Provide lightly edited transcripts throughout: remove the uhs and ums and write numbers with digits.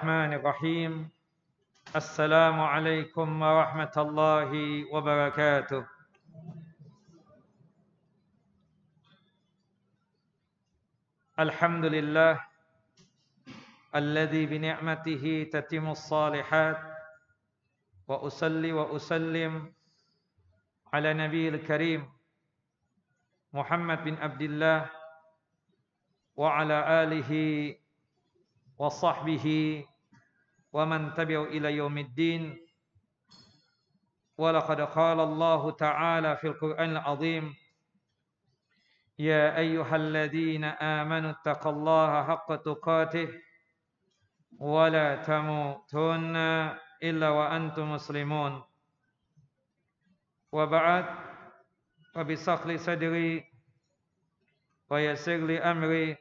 Bismillahirrahmanirrahim. Assalamualaikum warahmatullahi wabarakatuh. Alhamdulillah alladzi bi ni'matihi tatimmus shalihat wa usalli wa usallim ala nabiyil karim Muhammad bin Abdullah wa ala alihi wa sahbihi wa man tabi'u ila yaumiddin. Wa laqad qala Allah ta'ala fil Qur'anil 'azim, ya ayyuhalladzina amanu taqullaha haqqa tuqatih wa la tamutunna illa wa antum muslimun. Wa ba'd, wa bisahli sadri wa yassir li amri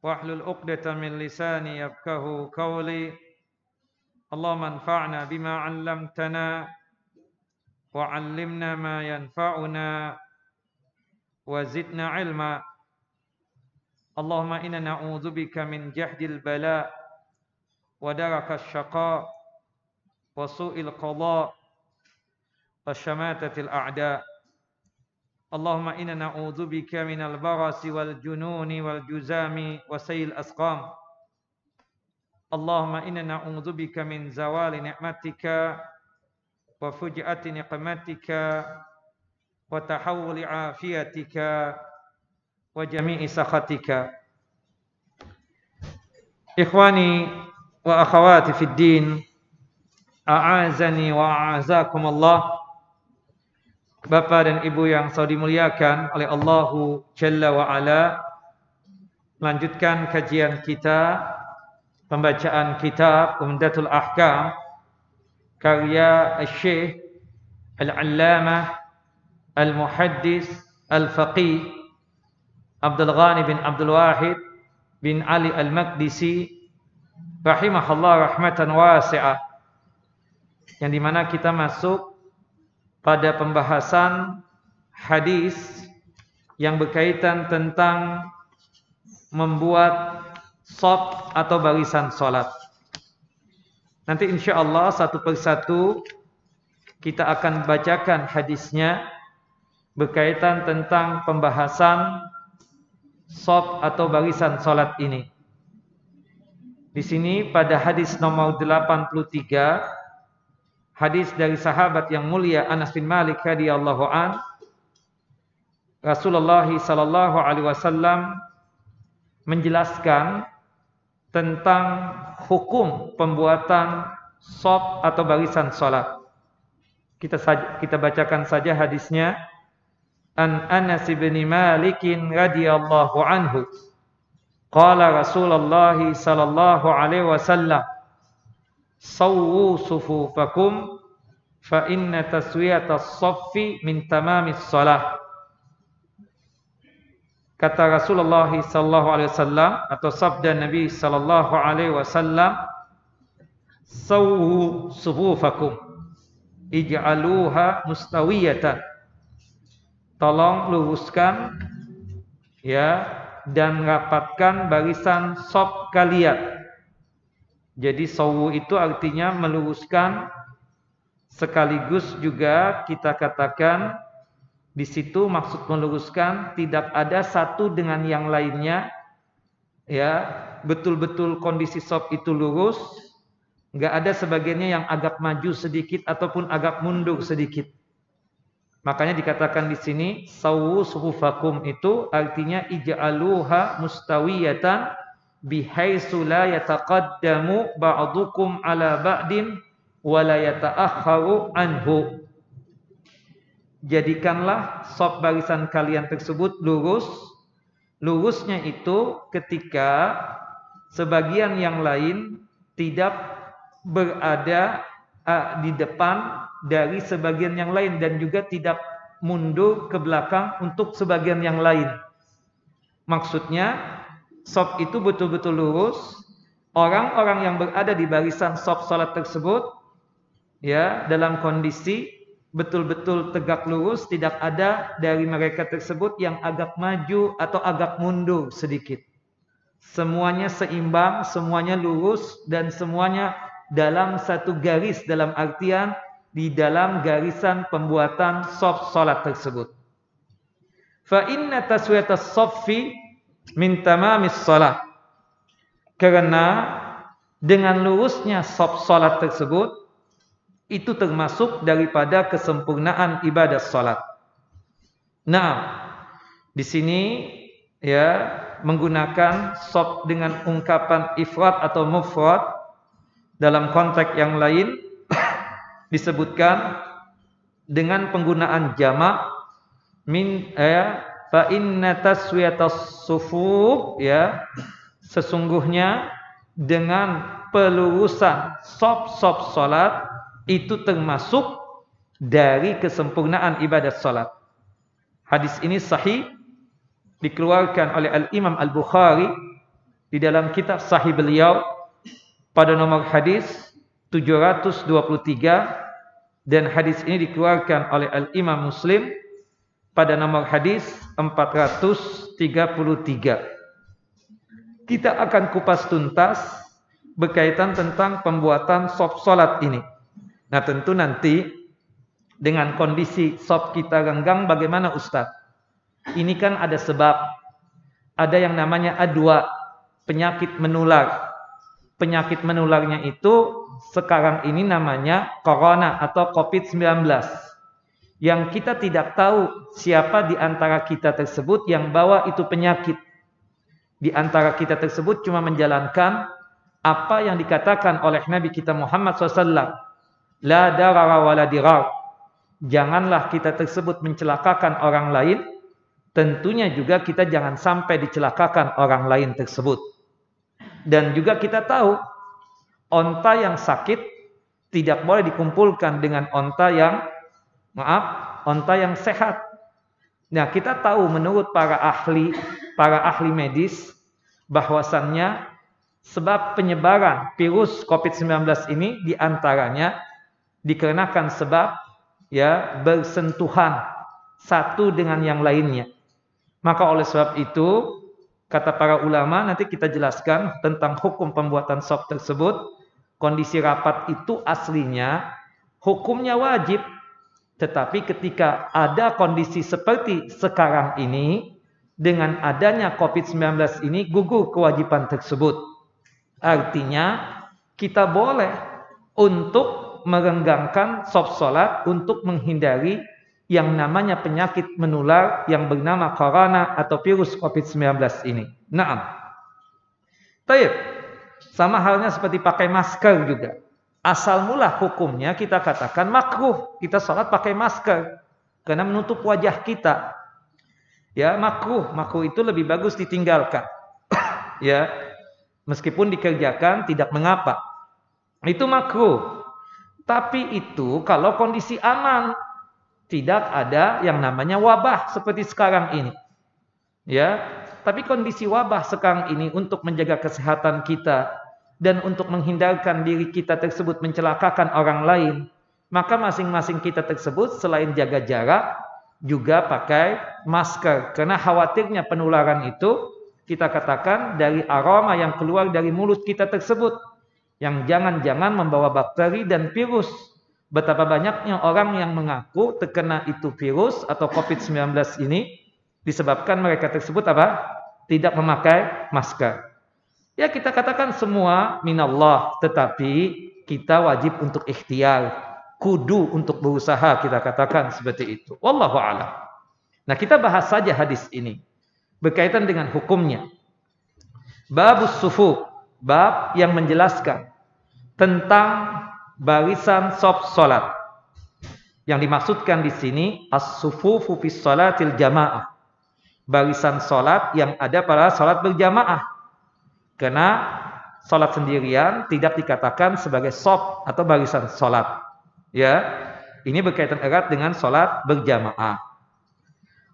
wahlul 'uqdatam min lisani yafqahu qawli. Allahumma anfa'na bima 'allamtana wa 'allimna ma yanfa'una wa zidna 'ilma. Allahumma inna na'udzubika min jahdil bala wa darakash syaqa wa su'il qada wa syamatatil a'da. Allahumma inna na'udzubika minal barasi wal jununi wal juzami wa sayil asqam. Allahumma inna na'udzubika min zawali ni'matika wa fuji'ati niqmatika wa tahawuli afiyatika wa jami'i sakhatika. Ikhwani wa akhawati fid din, a'azani wa a'azakum Allah. Bapak dan Ibu yang saya dimuliakan oleh Allahu Jalla wa Ala, melanjutkan kajian kita, pembacaan kitab Umdatul Ahkam karya Syekh Al-Allamah Al-Muhaddis Al-Faqih Abdul Ghani bin Abdul Wahid bin Ali Al-Maqdisi rahimahullah rahmatan wasi'ah, yang dimana kita masuk pada pembahasan hadis yang berkaitan tentang membuat shaf atau barisan salat. Nanti insyaallah satu persatu kita akan bacakan hadisnya berkaitan tentang pembahasan shaf atau barisan salat ini. Di sini pada hadis nomor 83, hadis dari sahabat yang mulia Anas bin Malik radhiyallahu an, Rasulullah sallallahu alaihi wasallam menjelaskan tentang hukum pembuatan shaf atau barisan salat. Kita bacakan saja hadisnya. An Anas bin Malik radhiyallahu anhu, qala Rasulullah sallallahu alaihi wasallam, sawwu sufufakum fa inna taswiyatas shaffi min tamamis shalah. Kata Rasulullah sallallahu alaihi wasallam, atau sabda Nabi sallallahu alaihi wasallam, sawwu sufufakum, ij'aluha mustawiyatan. Tolong luruskan ya dan rapatkan barisan shaf kalian. Jadi sawwu itu artinya meluruskan, sekaligus juga kita katakan di situ maksud meluruskan tidak ada satu dengan yang lainnya, ya, betul-betul kondisi shaf itu lurus, enggak ada sebagiannya yang agak maju sedikit ataupun agak mundur sedikit. Makanya dikatakan di sini sawwu sufufakum, itu artinya ij'aluha mustawiyatan bihaitsu la yataqaddamu ba'dukum ala ba'din wa la yata'akhkharu anhu. Jadikanlah shaf barisan kalian tersebut lurus. Lurusnya itu ketika sebagian yang lain tidak berada di depan dari sebagian yang lain dan juga tidak mundur ke belakang untuk sebagian yang lain. Maksudnya shaf itu betul-betul lurus. Orang-orang yang berada di barisan shaf salat tersebut ya dalam kondisi betul-betul tegak lurus, tidak ada dari mereka tersebut yang agak maju atau agak mundur sedikit. semuanya seimbang, semuanya lurus, dan semuanya dalam satu garis, dalam artian di dalam garisan pembuatan shaf salat tersebut. Fa inna taswiyatas shaffi min tamamis salat. Karena dengan lurusnya shaf salat tersebut itu termasuk daripada kesempurnaan ibadah salat. Nah, di sini ya menggunakan shaf dengan ungkapan ifrad atau mufrad. Dalam konteks yang lain disebutkan dengan penggunaan jamak min fa inna taswiyatas sufuf, ya, sesungguhnya dengan pelurusan shaf-shaf salat itu termasuk dari kesempurnaan ibadah salat. Hadis ini sahih, dikeluarkan oleh Al-Imam Al-Bukhari di dalam kitab Sahih beliau pada nomor hadis 723, dan hadis ini dikeluarkan oleh Al-Imam Muslim pada nomor hadis 433. Kita akan kupas tuntas berkaitan tentang pembuatan shaf salat ini. Nah, tentu nanti dengan kondisi shaf kita renggang bagaimana Ustaz? Ini kan ada sebab. Ada yang namanya adwa, penyakit menular. Penyakit menularnya itu sekarang ini namanya corona atau COVID-19. Yang kita tidak tahu siapa di antara kita tersebut yang bawa itu penyakit. Di antara kita tersebut cuma menjalankan apa yang dikatakan oleh Nabi kita Muhammad SAW. La darara wa la dirar. Janganlah kita tersebut mencelakakan orang lain. Tentunya juga kita jangan sampai dicelakakan orang lain tersebut. Dan juga kita tahu onta yang sakit tidak boleh dikumpulkan dengan onta yang sehat. Nah, kita tahu menurut para ahli medis bahwasannya sebab penyebaran virus COVID-19 ini diantaranya dikarenakan sebab ya bersentuhan satu dengan yang lainnya. Maka oleh sebab itu kata para ulama, nanti kita jelaskan tentang hukum pembuatan shaf tersebut. Kondisi rapat itu aslinya hukumnya wajib. Tetapi ketika ada kondisi seperti sekarang ini, dengan adanya COVID-19 ini gugur kewajiban tersebut. Artinya kita boleh untuk merenggangkan shaf salat untuk menghindari yang namanya penyakit menular yang bernama corona atau virus COVID-19 ini. Naam. Baik. Sama halnya seperti pakai masker juga. Asal mula hukumnya kita katakan makruh. Kita salat pakai masker karena menutup wajah kita. Ya, makruh. Makruh itu lebih bagus ditinggalkan. Ya. Meskipun dikerjakan tidak mengapa. Itu makruh. Tapi itu kalau kondisi aman. Tidak ada yang namanya wabah seperti sekarang ini. Ya, tapi kondisi wabah sekarang ini untuk menjaga kesehatan kita dan untuk menghindarkan diri kita tersebut mencelakakan orang lain, maka masing-masing kita tersebut selain jaga jarak juga pakai masker. Karena khawatirnya penularan itu kita katakan dari aroma yang keluar dari mulut kita tersebut, yang jangan-jangan membawa bakteri dan virus. Betapa banyaknya orang yang mengaku terkena itu virus atau COVID-19 ini disebabkan mereka tersebut apa? Tidak memakai masker. Ya, kita katakan semua minallah, tetapi kita wajib untuk ikhtiar, kudu untuk berusaha, kita katakan seperti itu. Wallahu a'lam. Nah, kita bahas saja hadis ini berkaitan dengan hukumnya. Babus sufu, bab yang menjelaskan tentang barisan shaf salat. Yang dimaksudkan di sini as-sufufu fis salatil jamaah. Barisan salat yang ada pada salat berjamaah. Karena salat sendirian tidak dikatakan sebagai shaf atau barisan salat. Ya, ini berkaitan erat dengan salat berjamaah.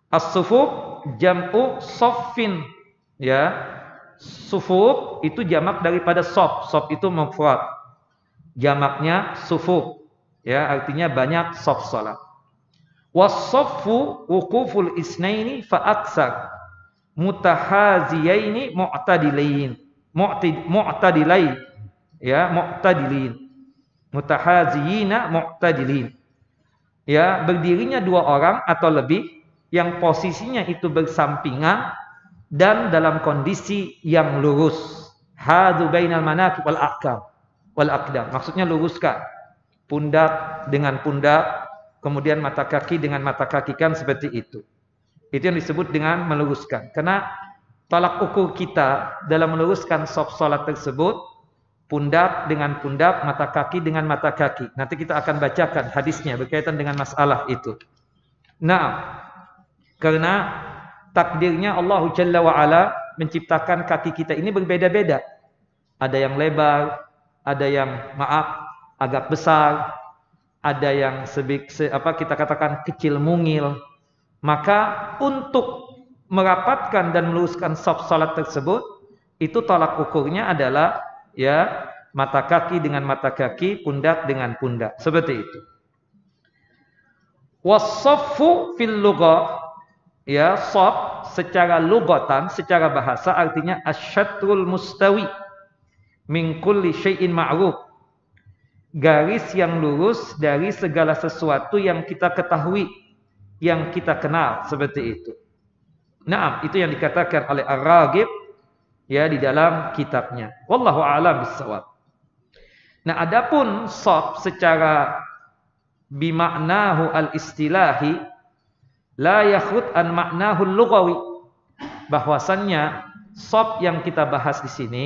As-sufuf jam'u shaffin. Ya. Sufuf itu jamak daripada shaf. Shaf itu mufrad. Jamaknya sufuf, ya, artinya banyak shaf salat. Was-shaffu wuquful isnaini fa aksar. mutahaziyaini mu'tadilain. Mu'tadilain. Ya, mu'tadilin. Mutahaziyina mu'tadilin. Ya, berdirinya dua orang atau lebih yang posisinya itu bersampingan dan dalam kondisi yang lurus. Hadu bainal manakib wal aqdam. Maksudnya luruskan pundak dengan pundak, kemudian mata kaki dengan mata kaki, kan seperti itu. Itu yang disebut dengan meluruskan. Karena tolak ukur kita dalam meluruskan shaf salat tersebut, pundak dengan pundak, mata kaki dengan mata kaki. Nanti kita akan bacakan hadisnya berkaitan dengan masalah itu. Nah, karena takdirnya Allah Jalla wa Ala menciptakan kaki kita ini berbeda-beda. Ada yang lebar, ada yang agak besar, ada yang kita katakan kecil mungil. Maka untuk merapatkan dan meluruskan shaf salat tersebut, itu tolak ukurnya adalah ya mata kaki dengan mata kaki, pundak dengan pundak, seperti itu. Was-shaffu fil lughah, ya, shaf secara lugatan, secara bahasa artinya asyatrul mustawi min kulli syai'in ma'ruf. Garis yang lurus dari segala sesuatu yang kita ketahui, yang kita kenal, seperti itu. Nah, itu yang dikatakan oleh Ar-Raghib ya di dalam kitabnya. Wallahu a'lam bissawab. Nah, adapun shaf secara bimaknahu al-istilahi la yakhud an maknahu al-lughawi. Bahwasannya shaf yang kita bahas di sini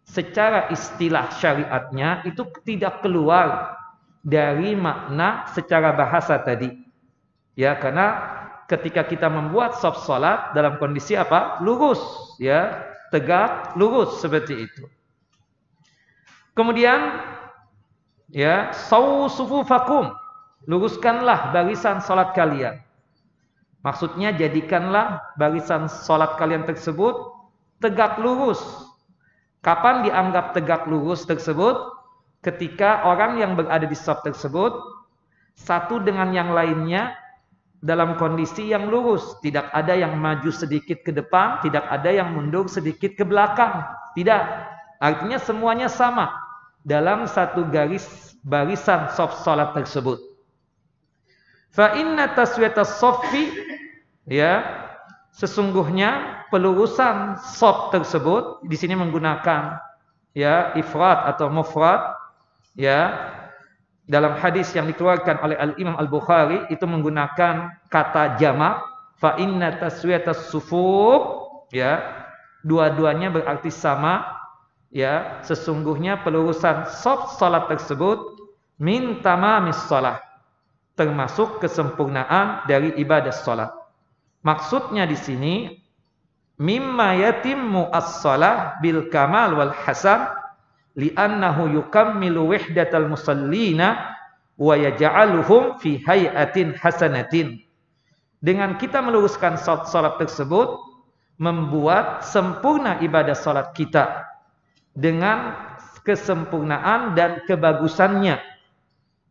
secara istilah syariatnya itu tidak keluar dari makna secara bahasa tadi. Ya, karena ketika kita membuat shaf salat dalam kondisi apa? Lurus, ya, tegak, lurus, seperti itu. Kemudian ya, sawu sufufakum, luruskanlah barisan salat kalian. Maksudnya jadikanlah barisan salat kalian tersebut tegak lurus. Kapan dianggap tegak lurus tersebut? Ketika orang yang berada di shaf tersebut satu dengan yang lainnya dalam kondisi yang lurus, tidak ada yang maju sedikit ke depan, tidak ada yang mundur sedikit ke belakang, tidak. Artinya semuanya sama dalam satu garis barisan shaf salat tersebut. Fa inna taswiyatas shaffi, ya, sesungguhnya pelurusan shaf tersebut di sini menggunakan ya ifrad atau mufrad, ya. Dalam hadis yang dikeluarkan oleh Al-Imam Al-Bukhari itu menggunakan kata jamak, fa inna taswiyatas sufuf, ya. Dua-duanya berarti sama, ya. Sesungguhnya pelurusan shaf salat tersebut min tamamis shalah, termasuk kesempurnaan dari ibadah salat. Maksudnya di sini mimma yatimmu as-shalah bil kamal wal hasan li'annahu yukammilu wahdatal musallina wa yaj'aluhum fi hay'atin hasanatin. Dengan kita meluruskan salat tersebut membuat sempurna ibadah salat kita dengan kesempurnaan dan kebagusannya.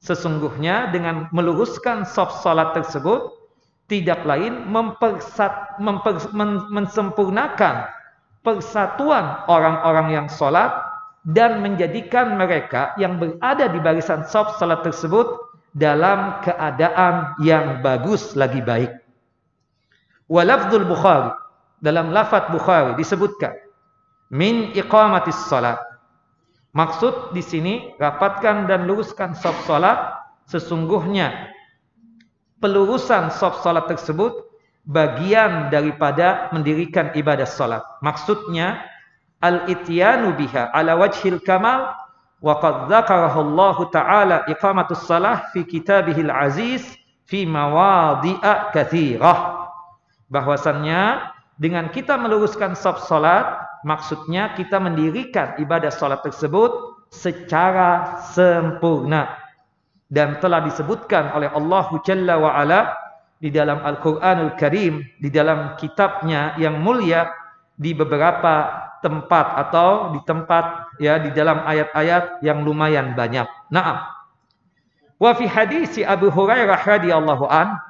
Sesungguhnya dengan meluruskan shaf salat tersebut tidak lain mensempurnakan persatuan orang-orang yang salat dan menjadikan mereka yang berada di barisan shaf salat tersebut dalam keadaan yang bagus lagi baik. Wa lafdzul Bukhari, dalam lafaz Bukhari disebutkan min iqamatis salat. Maksud di sini rapatkan dan luruskan shaf salat, sesungguhnya pelurusan shaf salat tersebut bagian daripada mendirikan ibadah salat. Maksudnya al-ityanu biha ala wajhil kamal wa qad dzakarahu Allah taala iqamatus salah fi kitabihil aziz fi mawadhi'a katsirah. Bahwasannya dengan kita meluruskan shaf salat maksudnya kita mendirikan ibadah salat tersebut secara sempurna dan telah disebutkan oleh Allah Jalla wa Ala di dalam Al-Qur'anul Karim, di dalam kitabnya yang mulia, di beberapa tempat atau di tempat ya di dalam ayat-ayat yang lumayan banyak. Naam. Wa fi hadis Abu Hurairah radhiyallahu an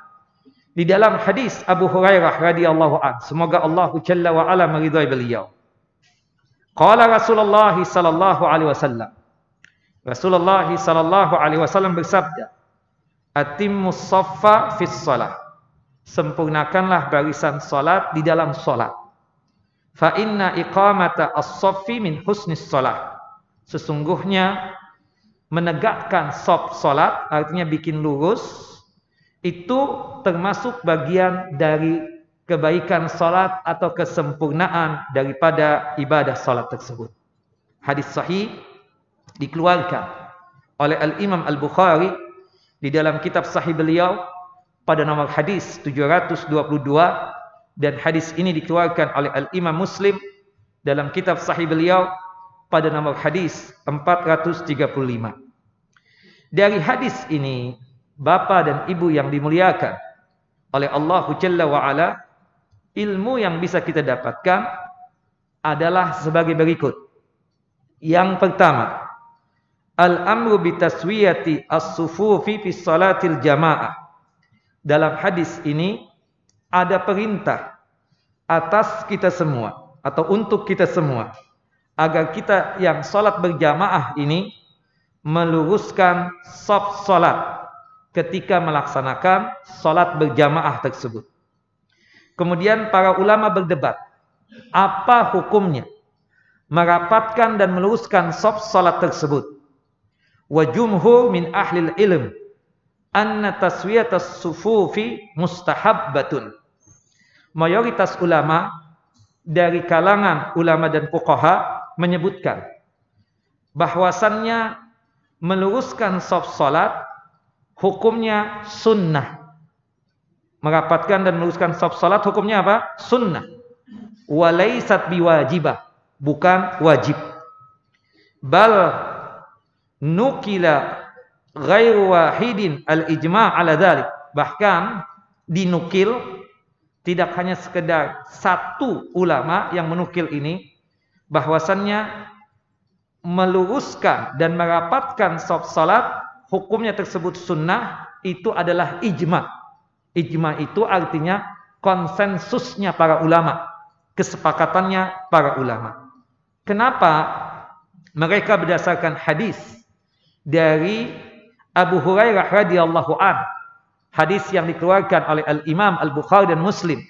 Di dalam hadis Abu Hurairah radhiyallahu an, semoga Allah Jalla wa ala meridhai beliau. Qala Rasulullah sallallahu alaihi wasallam. Rasulullah sallallahu alaihi wasallam bersabda, "Atimmus shaffa fis shalah." Sempurnakanlah barisan salat di dalam salat. Fa inna iqamata as-shaffi min husnis shalah. Sesungguhnya menegakkan shaf salat, artinya bikin lurus, itu termasuk bagian dari kebaikan salat atau kesempurnaan daripada ibadah salat tersebut. Hadis sahih dikeluarkan oleh Al-Imam Al-Bukhari di dalam kitab sahih beliau pada nomor hadis 722, dan hadis ini dikeluarkan oleh Al-Imam Muslim dalam kitab sahih beliau pada nomor hadis 435. Dari hadis ini, Bapak dan Ibu yang dimuliakan oleh Allah Jalla wa Ala, ilmu yang bisa kita dapatkan adalah sebagai berikut. Yang pertama, al-amru bitaswiyati as-sufufi fi salatil jamaah. Dalam hadis ini ada perintah atas kita semua atau untuk kita semua agar kita yang salat berjamaah ini meluruskan shaf salat ketika melaksanakan salat berjamaah tersebut. Kemudian para ulama berdebat, apa hukumnya merapatkan dan meluruskan shaf salat tersebut. Wa jumhur min ahlil ilm anna taswiyatas sufufi mustahabbatun. Mayoritas ulama dari kalangan ulama dan fuqaha menyebutkan bahwasannya meluruskan shaf salat hukumnya sunnah. Merapatkan dan meluruskan shaf salat hukumnya apa? Sunnah. Walaysat biwajibah, bukan wajib. Bal nukila ghairu wahidin al-ijma' ala dzalik. Bahkan dinukil, tidak hanya sekedar satu ulama yang menukil ini, bahwasannya meluruskan dan merapatkan shaf salat hukumnya tersebut sunnah, itu adalah ijma. Ijma itu artinya konsensusnya para ulama, kesepakatannya para ulama. Kenapa? Mereka berdasarkan hadis dari Abu Hurairah radhiyallahu an, hadis yang dikeluarkan oleh Al-Imam Al-Bukhari dan Muslim,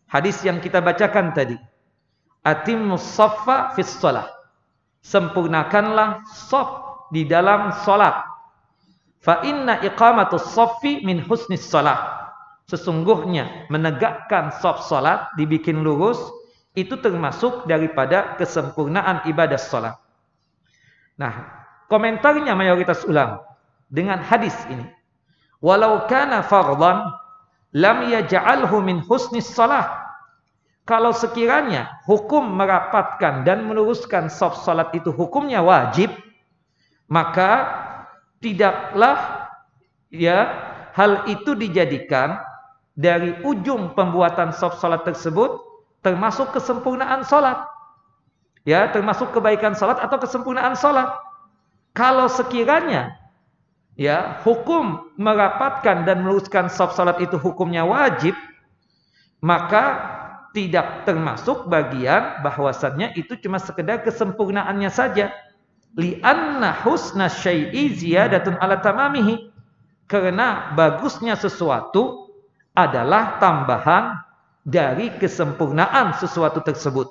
hadis yang kita bacakan tadi. Atimmus shaffa fis shalah. Sempurnakanlah shaf di dalam salat. Fa inna iqamatus shaffi min husnis shalah. Sesungguhnya menegakkan shaf salat, dibikin lurus, itu termasuk daripada kesempurnaan ibadah salat. Nah, komentarnya mayoritas ulama dengan hadis ini, walau kana fardhan lam yaj'alhu min husnis shalah. Kalau sekiranya hukum merapatkan dan meluruskan shaf salat itu hukumnya wajib, maka tidaklah hal itu dijadikan dari ujung pembuatan shaf salat tersebut termasuk kesempurnaan salat. Termasuk kebaikan salat atau kesempurnaan salat. Kalau sekiranya hukum merapatkan dan meluruskan shaf salat itu hukumnya wajib, maka tidak termasuk bagian bahwasannya itu cuma sekedar kesempurnaannya saja. Li'anna husna syai'i ziyadatun ala tamamihi. Karena bagusnya sesuatu adalah tambahan dari kesempurnaan sesuatu tersebut.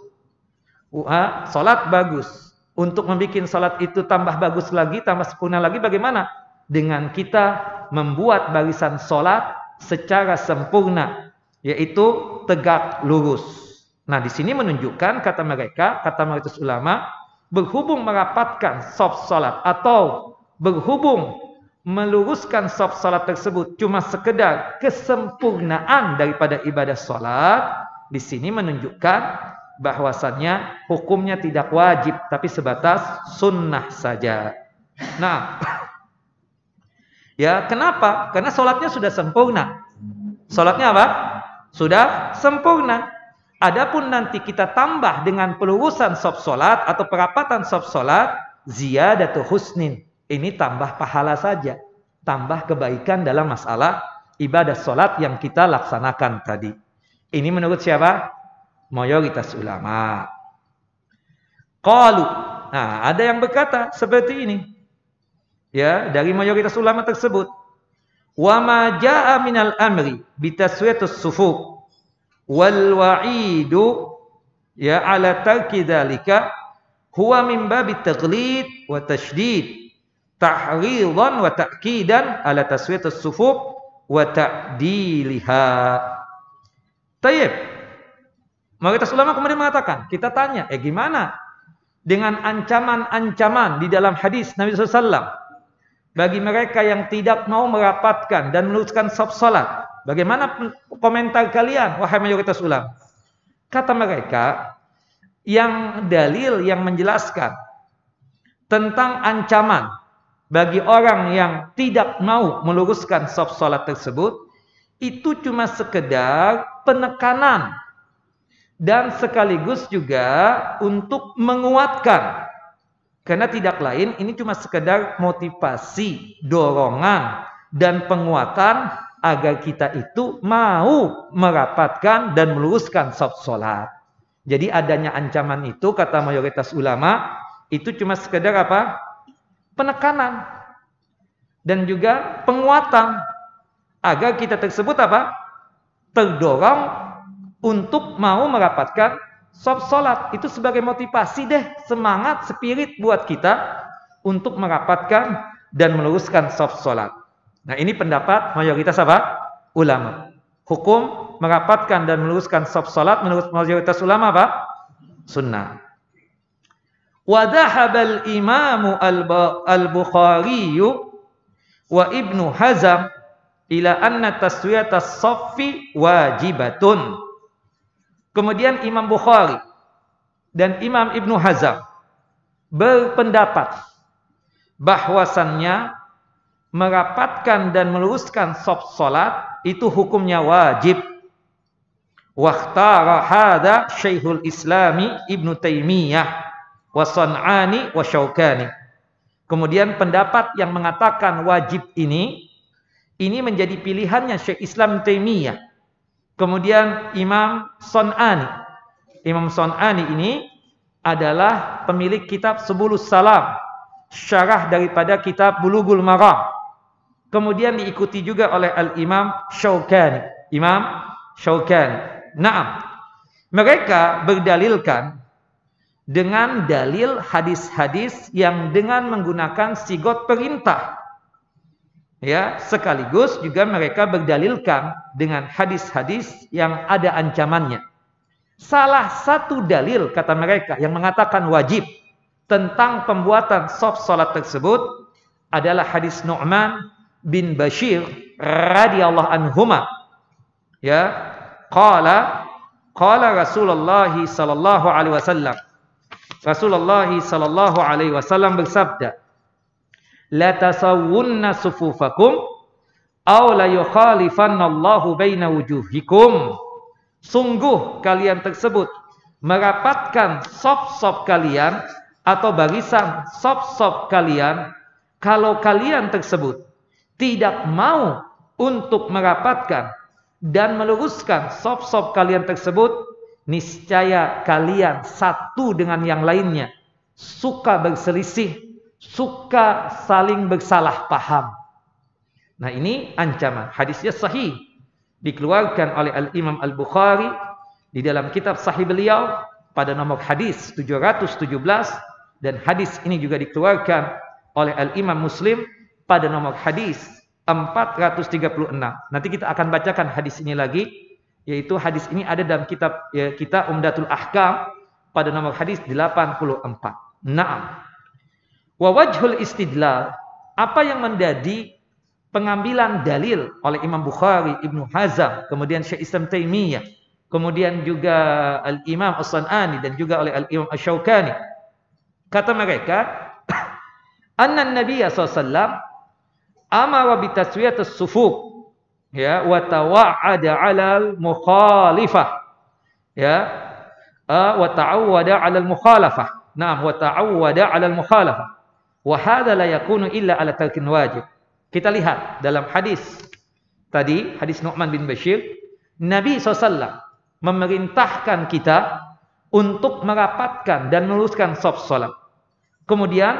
Salat bagus. Untuk membuat salat itu tambah bagus lagi, tambah sempurna lagi, bagaimana? Dengan kita membuat barisan salat secara sempurna, yaitu tegak lurus. Nah, di sini menunjukkan kata mayoritas ulama, berhubung merapatkan shaf salat atau berhubung meluruskan shaf salat tersebut cuma sekedar kesempurnaan daripada ibadah salat, di sini menunjukkan bahwasannya hukumnya tidak wajib tapi sebatas sunnah saja. Nah, kenapa? Karena salatnya sudah sempurna. Salatnya apa? Sudah sempurna. Adapun nanti kita tambah dengan pelurusan shaf salat atau perapatan shaf salat, ziyadatu husnin. Ini tambah pahala saja, tambah kebaikan dalam masalah ibadah sholat yang kita laksanakan tadi. Ini menurut siapa? Mayoritas ulama. Qalu. Nah, ada yang berkata seperti ini. Ya, dari mayoritas ulama tersebut. Wa ma jaa minal amri bitaswiyatus sufuq wal wa'idu ya ala tarki dzalika huwa min babit taghlid wa tasydid tahridan wa ta'kidan ala taswiyatus sufuq wa ta'diliha. Tayyib. Mayoritas ulama kemudian mengatakan, kita tanya, gimana dengan ancaman-ancaman di dalam hadis Nabi SAW bagi mereka yang tidak mau merapatkan dan meluruskan saf salat? Bagaimana komentar kalian, wahai mayoritas ulama? Kata mereka, yang dalil yang menjelaskan tentang ancaman bagi orang yang tidak mau meluruskan saf salat tersebut, itu cuma sekedar penekanan dan sekaligus juga untuk menguatkan. Karena tidak lain, ini cuma sekedar motivasi, dorongan, dan penguatan agar kita itu mau merapatkan dan meluruskan saf salat. Jadi adanya ancaman itu, kata mayoritas ulama, itu cuma sekedar apa? Penekanan. Dan juga penguatan. Agar kita tersebut apa? Terdorong untuk mau merapatkan saf salat. Itu sebagai motivasi deh, semangat, spirit buat kita untuk merapatkan dan meluruskan saf salat. Nah, ini pendapat mayoritas apa? Ulama. Hukum merapatkan dan meluruskan saf salat menurut mayoritas ulama apa? Sunnah. Wa dhahabal imamu al-Bukhari wa Ibnu Hazm ila anna taswiyatas saffi wajibatun. Kemudian Imam Bukhari dan Imam Ibnu Hazm berpendapat bahwasannya merapatkan dan meluruskan saf salat itu hukumnya wajib. Wakhtara hadza Syekhul Islami Ibnu Taimiyah wa San'ani wa Syaukani. Kemudian pendapat yang mengatakan wajib ini menjadi pilihannya Syekh Islam Taimiyah. Kemudian Imam San'ani. Imam San'ani ini adalah pemilik kitab Subulus Salam, syarah daripada kitab Bulughul Maram. Kemudian diikuti juga oleh Al-Imam Syaukani. Imam Syaukani. Naam. Mereka berdalilkan dengan dalil hadis-hadis yang dengan menggunakan sigot perintah. Ya, sekaligus juga mereka berdalilkan dengan hadis-hadis yang ada ancamannya. Salah satu dalil kata mereka yang mengatakan wajib tentang pembuatan saf salat tersebut adalah hadis Nu'man bin Bashir radhiyallahu anhuma. Ya, qala Rasulullah sallallahu alaihi wasallam. Rasulullah sallallahu alaihi wasallam bersabda, la tasawwunna sufufakum aw la yukhalifannallahu baina wujuhikum. Sungguh kalian tersebut merapatkan saf-saf kalian atau barisan saf-saf kalian kalau kalian tersebut tidak mau untuk merapatkan dan meluruskan saf-saf kalian tersebut, niscaya kalian satu dengan yang lainnya suka berselisih, suka saling bersalah paham. Nah, ini ancaman. Hadisnya sahih. Dikeluarkan oleh Al-Imam Al-Bukhari di dalam kitab sahih beliau pada nomor hadis 717. Dan hadis ini juga dikeluarkan oleh Al-Imam Muslim pada nomor hadis 436. Nanti kita akan bacakan hadis ini lagi. Yaitu hadis ini ada dalam kitab kita Umdatul Ahkam pada nomor hadis 84. Naam. Wa wajhul istidlal, apa yang menjadi pengambilan dalil oleh Imam Bukhari, Ibnu Hazm, kemudian Syekh Islam Taimiyah, kemudian juga Al-Imam As-San'ani dan juga oleh Al-Imam Asy-Syaukani. Kata mereka, anna Nabiy sallallahu amara bi taswiyatus sufuq, ya, wa tawa'ada 'alal mukhalifah, ya, wa ta'awwada 'alal mukhalafah. Naam, wa ta'awwada 'alal mukhalafah. Wa hadza la yakunu illa 'ala tarkin wajib. Kita lihat dalam hadis tadi hadis Nu'man bin Bashir, Nabi SAW memerintahkan kita untuk merapatkan dan meluruskan shaf salat. Kemudian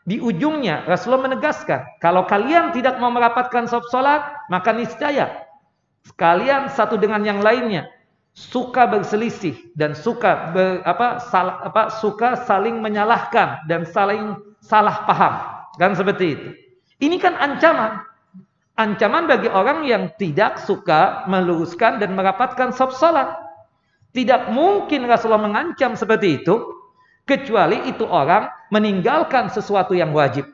di ujungnya Rasulullah menegaskan, kalau kalian tidak mau merapatkan shaf salat, maka niscaya kalian satu dengan yang lainnya suka berselisih dan suka suka saling menyalahkan dan saling salah paham. Kan seperti itu. Ini kan ancaman. Ancaman bagi orang yang tidak suka meluruskan dan merapatkan shaf salat. Tidak mungkin Rasulullah mengancam seperti itu, kecuali itu orang meninggalkan sesuatu yang wajib.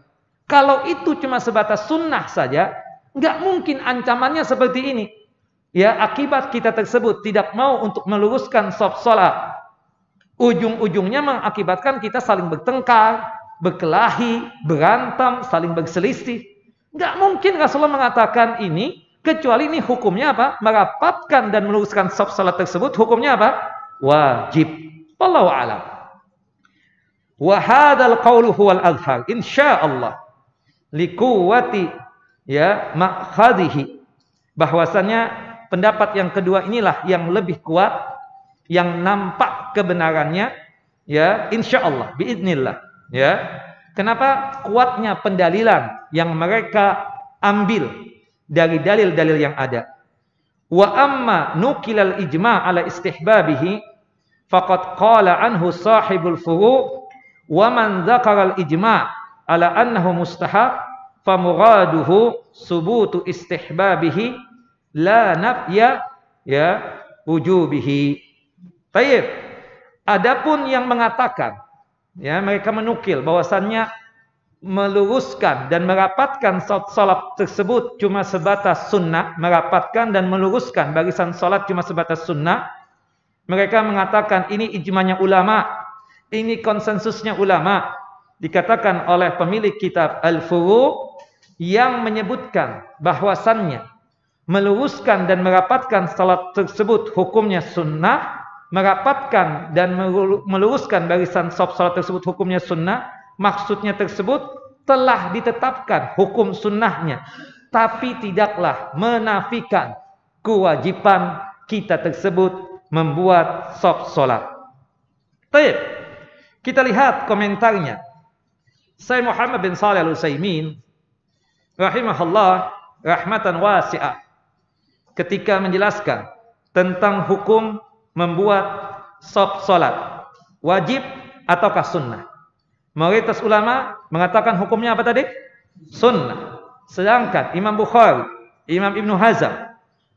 Kalau itu cuma sebatas sunnah saja, nggak mungkin ancamannya seperti ini. Ya, akibat kita tersebut tidak mau untuk meluruskan shaf salat, ujung-ujungnya mengakibatkan kita saling bertengkar, berkelahi, berantem, saling berselisih. Nggak mungkin Rasulullah mengatakan ini, kecuali ini hukumnya apa? Merapatkan dan meluruskan shaf salat tersebut hukumnya apa? Wajib. Wallahu a'lam. Wa hadzal qaulu huwal azhar insyaallah liquwati ma'khadhihi. Bahwasanya pendapat yang kedua inilah yang lebih kuat, yang nampak kebenarannya, ya, insyaallah biidznillah, ya. Kenapa kuatnya pendalilan yang mereka ambil dari dalil-dalil yang ada. Wa amma nukilal ijma' ala istihbabihi faqad qala anhu sahibul furu' wa man dzakara al ijma' ala annahu mustahab famuraduhu subutu istihbabihi la nafya wujubihi. Baik. Adapun yang mengatakan, ya, mereka menukil bahwasannya meluruskan dan merapatkan salat tersebut cuma sebatas sunnah, merapatkan dan meluruskan barisan salat cuma sebatas sunnah. Mereka mengatakan ini ijma'nya ulama, ini konsensusnya ulama. Dikatakan oleh pemilik kitab Al-Furu' yang menyebutkan bahwasannya meluruskan dan merapatkan salat tersebut hukumnya sunnah, merapatkan dan meluruskan barisan salat tersebut hukumnya sunnah. Maksudnya tersebut telah ditetapkan hukum sunnahnya, tapi tidaklah menafikan kewajiban kita tersebut membuat shaf salat. Baik, kita lihat komentarnya. Syekh Muhammad bin Shalih Al-Utsaimin rahimahullah rahmatan wasi'ah ketika menjelaskan tentang hukum membuat shaf salat wajib ataukah sunnah. Mayoritas ulama mengatakan hukumnya apa tadi? Sunnah. Sedangkan Imam Bukhari, Imam Ibnu Hazm,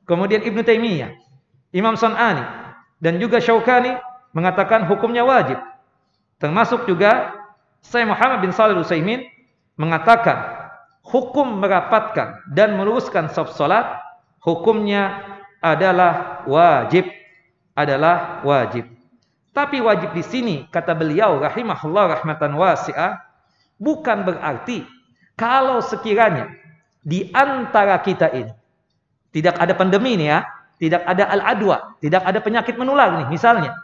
kemudian Ibnu Taimiyah, Imam Sun'ani, dan juga Syaukani mengatakan hukumnya wajib. Termasuk juga Syekh Muhammad bin Shalih Al-Utsaimin mengatakan hukum merapatkan dan meluruskan shaf salat hukumnya adalah wajib. Adalah wajib. Tapi wajib di sini, kata beliau rahimahullah rahmatan wasi'ah, bukan berarti kalau sekiranya di antara kita ini tidak ada pandemi nih ya, tidak ada al-adwa, tidak ada penyakit menular nih misalnya.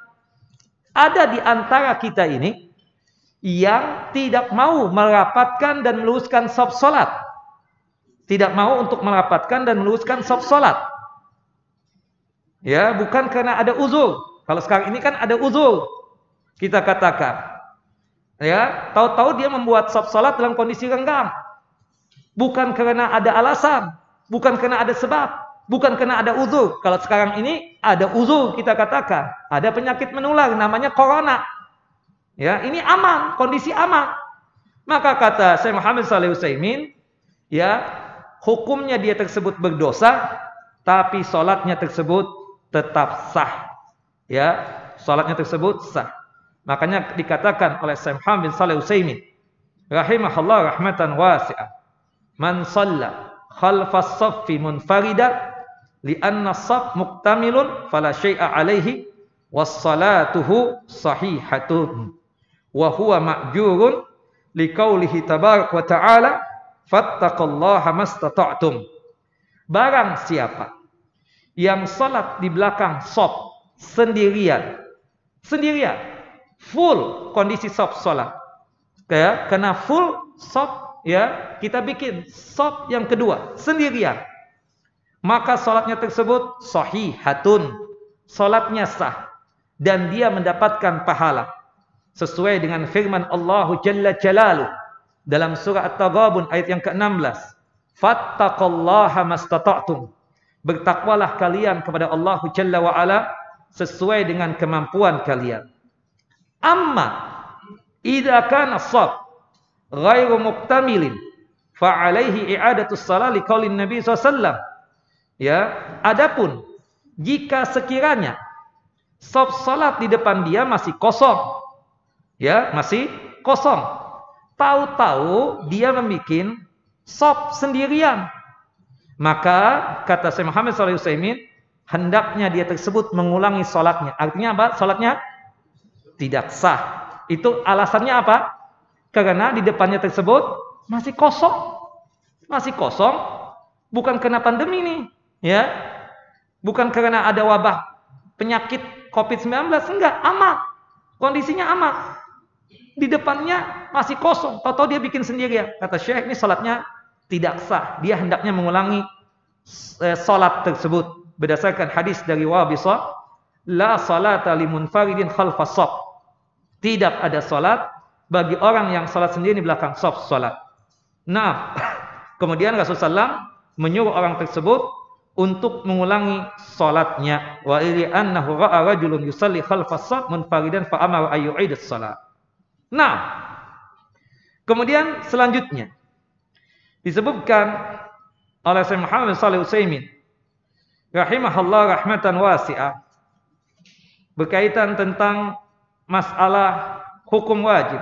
Ada di antara kita ini yang tidak mau merapatkan dan meluruskan shaf salat. Tidak mau untuk merapatkan dan meluruskan shaf salat. Ya, bukan karena ada uzur. Kalau sekarang ini kan ada uzur, kita katakan, ya, tahu-tahu dia membuat shaf salat dalam kondisi renggang, bukan karena ada alasan, bukan karena ada sebab, bukan karena ada uzur. Kalau sekarang ini ada uzur, kita katakan, ada penyakit menular, namanya corona, ya, ini aman, kondisi aman. Maka kata Syekh Muhammad Shalih Al-Utsaimin, ya, hukumnya dia tersebut berdosa, tapi salatnya tersebut tetap sah. Ya, salatnya tersebut sah. Makanya dikatakan oleh Syekh Muhammad bin Shalih Al-Utsaimin rahimahullah rahmatan wasi'ah, man shalla khalfas saffi munfarida li'anna as-saff muktamilun fala syai'a alaihi was salatuhu sahihatun wa huwa ma'jurun liqaulihi tabaraka wa ta'ala fattaqullaha mastata'tum. Barang siapa yang salat di belakang shaf sendirian, full kondisi shaf salat, ya, karena full shaf, ya, kita bikin shaf yang kedua sendirian, maka salatnya tersebut sahihatun, salatnya sah dan dia mendapatkan pahala sesuai dengan firman Allah Jalla Jalaluhu dalam surah At-Taghabun ayat yang ke-16. Fattaqullaha mastata'tum. Bertakwalah kalian kepada Allah Jalla wa Ala sesuai dengan kemampuan kalian. Amma idza kana as-shab ghairu muktamilin fa alaihi i'adatus shalah liqaulin Nabi SAW. Ya, adapun jika sekiranya shaf salat di depan dia masih kosong, ya, masih kosong, tahu-tahu dia membuat shaf sendirian, maka kata Syekh Muhammad Shalih Utsaimin, hendaknya dia tersebut mengulangi salatnya. Artinya apa? Salatnya tidak sah. Itu alasannya apa? Karena di depannya tersebut masih kosong. Masih kosong bukan karena pandemi nih, ya. Bukan karena ada wabah penyakit COVID-19, enggak, aman. Kondisinya aman. Di depannya masih kosong, tahu-tahu dia bikin sendirian. Kata Syekh, ini salatnya tidak sah. Dia hendaknya mengulangi salat tersebut berdasarkan hadis dari Wabisah, la salata limunfaridin khalfas shaf. Tidak ada salat bagi orang yang salat sendiri di belakang shaf salat. Nah, kemudian Rasulullah SAW menyuruh orang tersebut untuk mengulangi salatnya. Wa ili annahu ra'a rajulun yusalli khalfas shaf munfaridan fa amara ay yu'idus salat. Nah, kemudian selanjutnya disebutkan oleh Syekh Muhammad Shalih Utsaimin rahimahullah rahmatan wasi'ah berkaitan tentang masalah hukum wajib.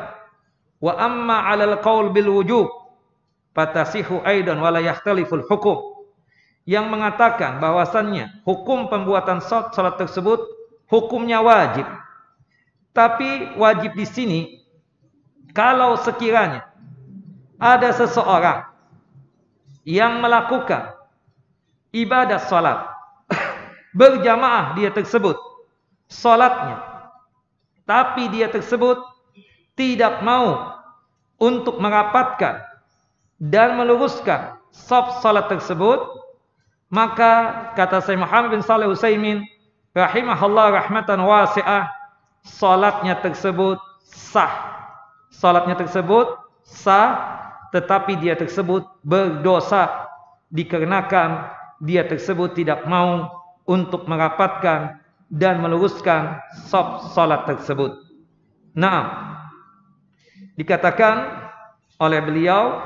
Wa amma 'alal qaul bil wujub fatasihu aidan wa la yakhtaliful hukum, yang mengatakan bahwasannya hukum pembuatan salat tersebut hukumnya wajib. Tapi wajib di sini kalau sekiranya ada seseorang yang melakukan ibadah salat berjamaah dia tersebut salatnya, tapi dia tersebut tidak mau untuk merapatkan dan meluruskan shaf salat tersebut, maka kata Syekh Muhammad bin Shalih Utsaimin rahimahullah rahmatan wasi'ah, salatnya tersebut sah. Salatnya tersebut sah, tetapi dia tersebut berdosa dikarenakan dia tersebut tidak mau untuk merapatkan dan meluruskan shaf salat tersebut. Nah, dikatakan oleh beliau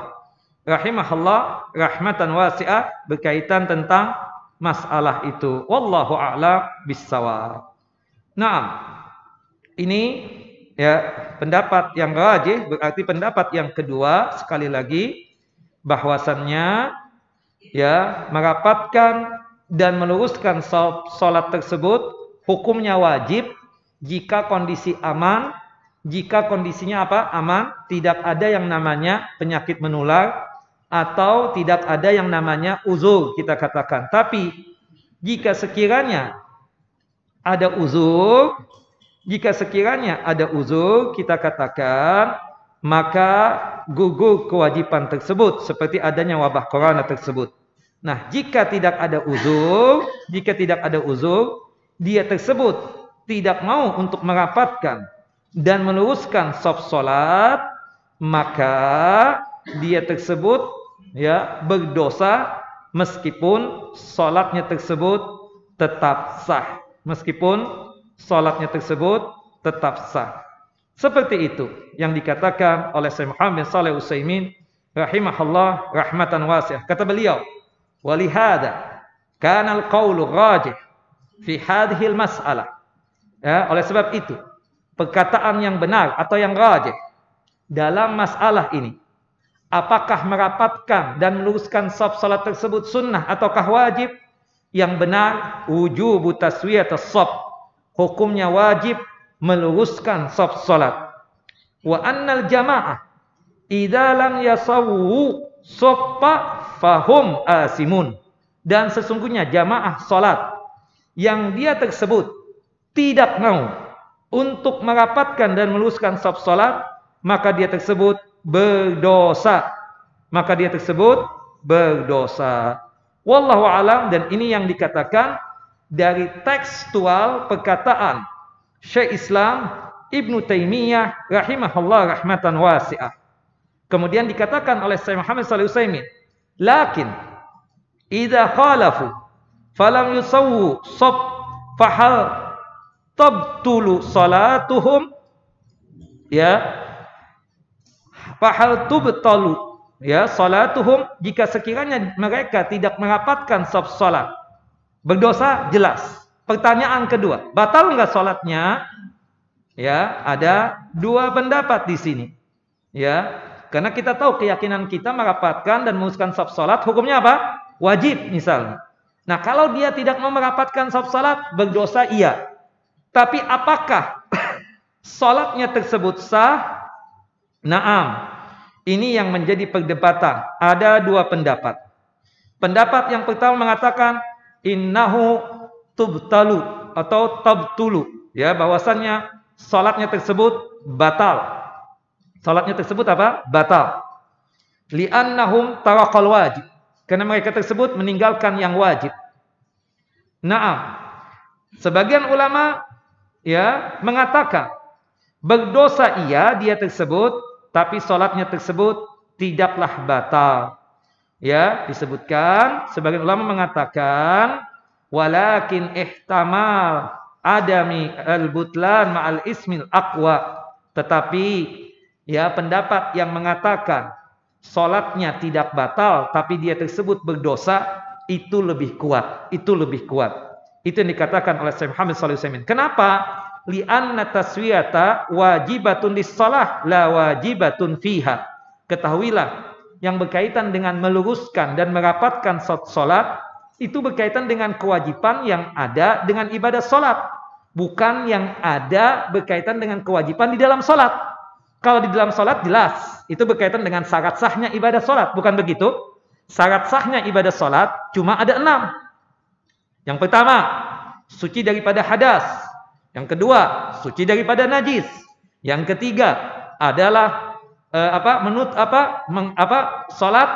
rahimahullah rahmatan wasi'ah berkaitan tentang masalah itu. Wallahu a'lam bissawab. Nah, ini ya pendapat yang rajih, berarti pendapat yang kedua sekali lagi bahwasannya ya merapatkan dan meluruskan salat tersebut hukumnya wajib jika kondisi aman, jika kondisinya apa? Aman, tidak ada yang namanya penyakit menular atau tidak ada yang namanya uzur kita katakan. Tapi jika sekiranya ada uzur, kita katakan maka gugur kewajiban tersebut seperti adanya wabah corona tersebut. Nah, jika tidak ada uzur, dia tersebut tidak mau untuk merapatkan dan meluruskan shaf salat, maka dia tersebut ya berdosa meskipun salatnya tersebut tetap sah. Seperti itu yang dikatakan oleh Syekh Muhammad bin Shalih Utsaimin rahimahullah rahmatan wasi'ah. Kata beliau, walihada kana al-qaulu rajih fi hadhihi al-mas'alah. Ya, oleh sebab itu perkataan yang benar atau yang rajih dalam masalah ini, apakah merapatkan dan meluruskan shaf salat tersebut sunnah ataukah wajib? Yang benar wujubu taswiyatus shaf, hukumnya wajib meluruskan shaf salat. Wa annal jamaah idza lam yasawwu shaffa fahum asimun, dan sesungguhnya jamaah salat yang dia tersebut tidak mau untuk merapatkan dan meluruskan shaf salat, maka dia tersebut berdosa. Wallahu alam, dan ini yang dikatakan dari tekstual perkataan Syekh Islam Ibnu Taimiyah rahimahullah rahmatan wasi'ah. Kemudian dikatakan oleh Syekh Muhammad Shalih Utsaimin, lakin idza khalafu falam yusawwu sab fahal tabtulu salatuhum, ya, fahal tubtalu, ya, salatuhum, jika sekiranya mereka tidak merapatkan saf salat, berdosa jelas. Pertanyaan kedua, batal enggak salatnya? Ya, ada dua pendapat di sini. Ya, karena kita tahu keyakinan kita merapatkan dan menguruskan saf salat hukumnya apa? Wajib misalnya. Nah, kalau dia tidak mau merapatkan saf salat, berdosa iya. Tapi apakah salatnya tersebut sah? Naam. Ini yang menjadi perdebatan. Ada dua pendapat. Pendapat yang pertama mengatakan innahu tubtalu atau tabtulu, ya, bahwasannya salatnya tersebut batal. Salatnya tersebut apa? Batal. Li'annahum tarakal wajib. Karena mereka tersebut meninggalkan yang wajib. Naam. Sebagian ulama, ya, mengatakan berdosa iya dia tersebut, tapi salatnya tersebut tidaklah batal. Ya, disebutkan sebagian ulama mengatakan walakin ihtamal adami al-butlan ma'al ismil aqwa. Tetapi ya, pendapat yang mengatakan salatnya tidak batal tapi dia tersebut berdosa, itu lebih kuat. Itu lebih kuat. Itu yang dikatakan oleh Syekh Muhammad Shalih Utsaimin. Kenapa? Li'anna taswiyata wajibatun lis-shalah la wajibatun fiha. Ketahuilah, yang berkaitan dengan meluruskan dan merapatkan salat itu berkaitan dengan kewajiban yang ada dengan ibadah salat, bukan yang ada berkaitan dengan kewajiban di dalam salat. Kalau di dalam salat jelas itu berkaitan dengan syarat sahnya ibadah salat, bukan begitu? Syarat sahnya ibadah salat cuma ada 6. Yang pertama, suci daripada hadas. Yang kedua, suci daripada najis. Yang ketiga adalah salat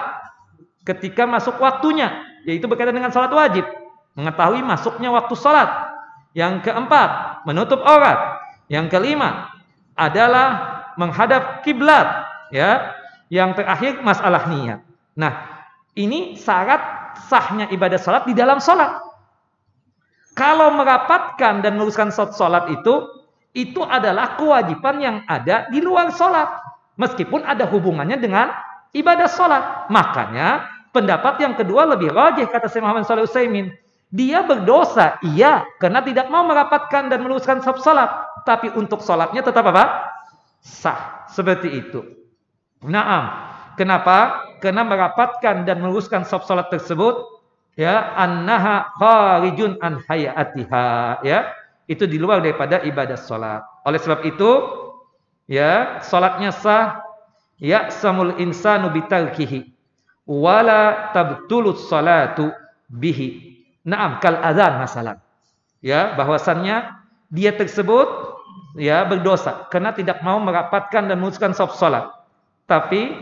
ketika masuk waktunya, yaitu berkaitan dengan salat wajib, mengetahui masuknya waktu salat. Yang keempat, menutup aurat. Yang kelima adalah menghadap kiblat, ya. Yang terakhir masalah niat. Nah, ini syarat sahnya ibadah salat di dalam salat. Kalau merapatkan dan meluruskan salat itu adalah kewajiban yang ada di luar salat, meskipun ada hubungannya dengan ibadah salat. Makanya pendapat yang kedua lebih rajih, kata Syekh Muhammad Shalih Utsaimin. Dia berdosa, iya, karena tidak mau merapatkan dan meluruskan saf salat, tapi untuk salatnya tetap apa? Sah. Seperti itu. Naam. Kenapa? Karena merapatkan dan meluruskan saf salat tersebut, ya, annaha kharijun an hayatiha, ya, itu di luar daripada ibadah salat. Oleh sebab itu, ya, salatnya sah, ya, samul insanu bitarkihi wala tabtulus salatu bihi. Naam, kal adzan masalah. Ya, bahwasannya dia tersebut, ya, berdosa karena tidak mau merapatkan dan meluruskan saf salat. Tapi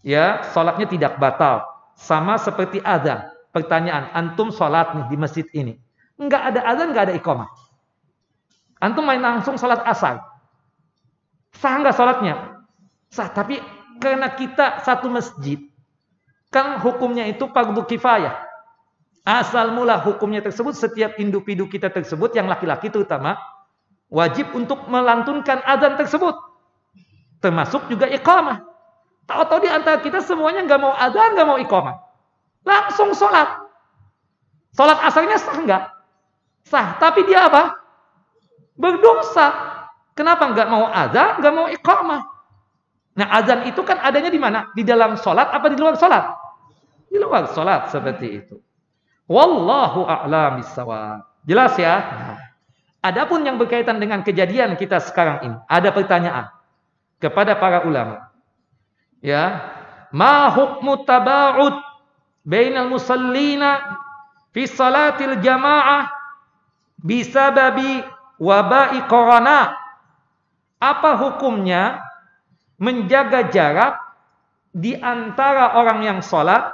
ya, salatnya tidak batal, sama seperti adzan. Pertanyaan, antum sholat nih di masjid ini, enggak ada azan, enggak ada iqamah. Antum main langsung sholat asar, sah enggak sholatnya? Sah, tapi karena kita satu masjid, kan hukumnya itu fardu kifayah. Asal mula hukumnya tersebut, setiap individu kita tersebut, yang laki-laki terutama, wajib untuk melantunkan azan tersebut, termasuk juga iqamah. Tahu-tahu di antara kita semuanya enggak mau azan, enggak mau iqamah, langsung sholat. Sholat asarnya sah enggak? Sah. Tapi dia apa? Berdosa. Kenapa enggak mau azan, enggak mau iqamah? Nah, azan itu kan adanya di mana? Di dalam sholat apa di luar sholat? Di luar sholat, seperti itu. Wallahu a'lam bishawab. Jelas ya? Adapun yang berkaitan dengan kejadian kita sekarang ini, ada pertanyaan kepada para ulama. Ya, ma hukmu taba'ud bainal musallina fi salatil jamaah bisababi wabai corona. Apa hukumnya menjaga jarak di antara orang yang sholat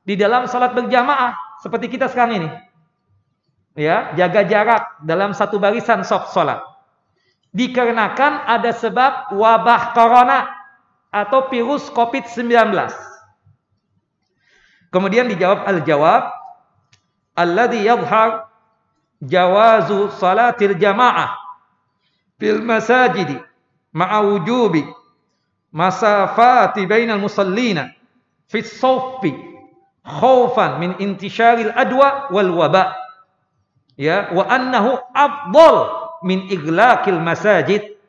di dalam salat berjamaah seperti kita sekarang ini. Ya, jaga jarak dalam satu barisan saf salat. Dikarenakan ada sebab wabah corona atau virus COVID-19. Kemudian dijawab al-jawab alladhi yadhhar jawazu salatil jamaah fil masajidi ma'a wujubi masafati bainal musallina fi saffi khaufan min intisharil adwa wal waba, ya, wa annahu afdal min iglaqil masajid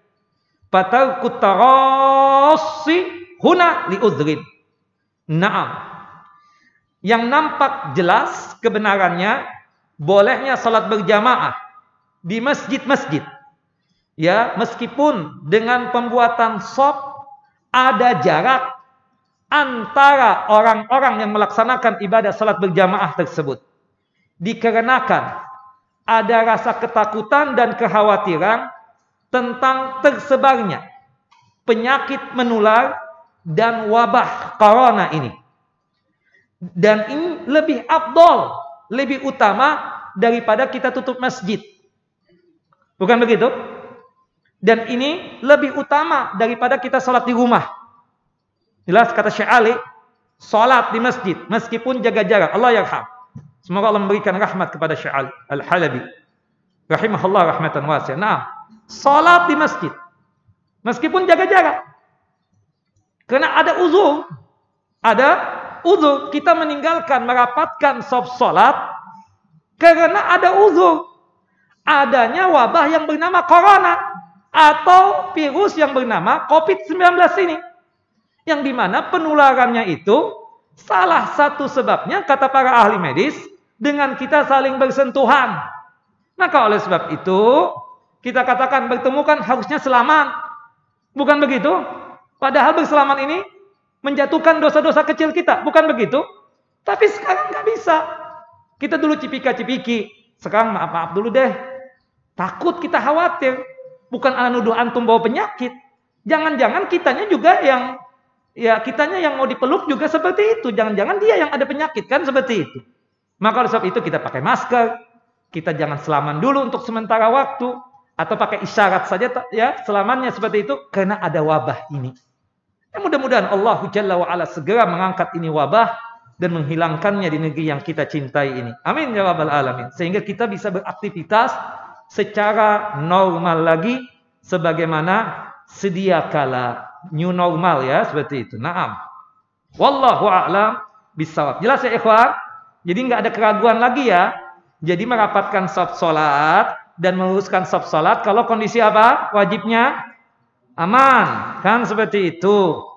fatarkut tarassi huna li udhrin. Naam. Yang nampak jelas kebenarannya bolehnya salat berjamaah di masjid-masjid. Ya, meskipun dengan pembuatan shaf ada jarak antara orang-orang yang melaksanakan ibadah salat berjamaah tersebut. Dikarenakan ada rasa ketakutan dan kekhawatiran tentang tersebarnya penyakit menular dan wabah corona ini. Dan ini lebih afdol, lebih utama daripada kita tutup masjid. Bukan begitu? Dan ini lebih utama daripada kita sholat di rumah. Jelas kata Syekh Ali, sholat di masjid meskipun jaga jarak. Allah yarham. Semoga Allah memberikan rahmat kepada Syekh Ali Al-Halabi. Rahimahullah rahmatan wasi'ah. Nah, sholat di masjid meskipun jaga jarak. Karena ada uzur. Ada uzur. Kita meninggalkan merapatkan shaf sholat karena ada uzur. Adanya wabah yang bernama corona atau virus yang bernama COVID-19 ini. Yang dimana penularannya itu salah satu sebabnya kata para ahli medis dengan kita saling bersentuhan. Maka oleh sebab itu kita katakan bertemu kan harusnya selamat. Bukan begitu? Padahal berselamat ini menjatuhkan dosa-dosa kecil kita. Bukan begitu? Tapi sekarang nggak bisa. Kita dulu cipika-cipiki. Sekarang maaf-maaf dulu deh. Takut, kita khawatir. Bukan ala nuduh antum bawa penyakit. Jangan-jangan kitanya juga yang, ya kitanya yang mau dipeluk juga seperti itu. Jangan-jangan dia yang ada penyakit kan seperti itu. Maka oleh sebab itu kita pakai masker. Kita jangan selaman dulu untuk sementara waktu. Atau pakai isyarat saja ya selamannya seperti itu. Karena ada wabah ini. Ya, mudah-mudahan Allah Jalla wa'ala segera mengangkat ini wabah. Dan menghilangkannya di negeri yang kita cintai ini. Amin ya rabbal alamin. Sehingga kita bisa beraktivitas secara normal lagi sebagaimana sedia kala, new normal ya seperti itu. Naam. Wallahu a'lam bissawab. Jelas ya ikhwan? Jadi nggak ada keraguan lagi ya. Jadi merapatkan shaf salat dan meluruskan shaf salat kalau kondisi apa? Wajibnya aman, kan seperti itu.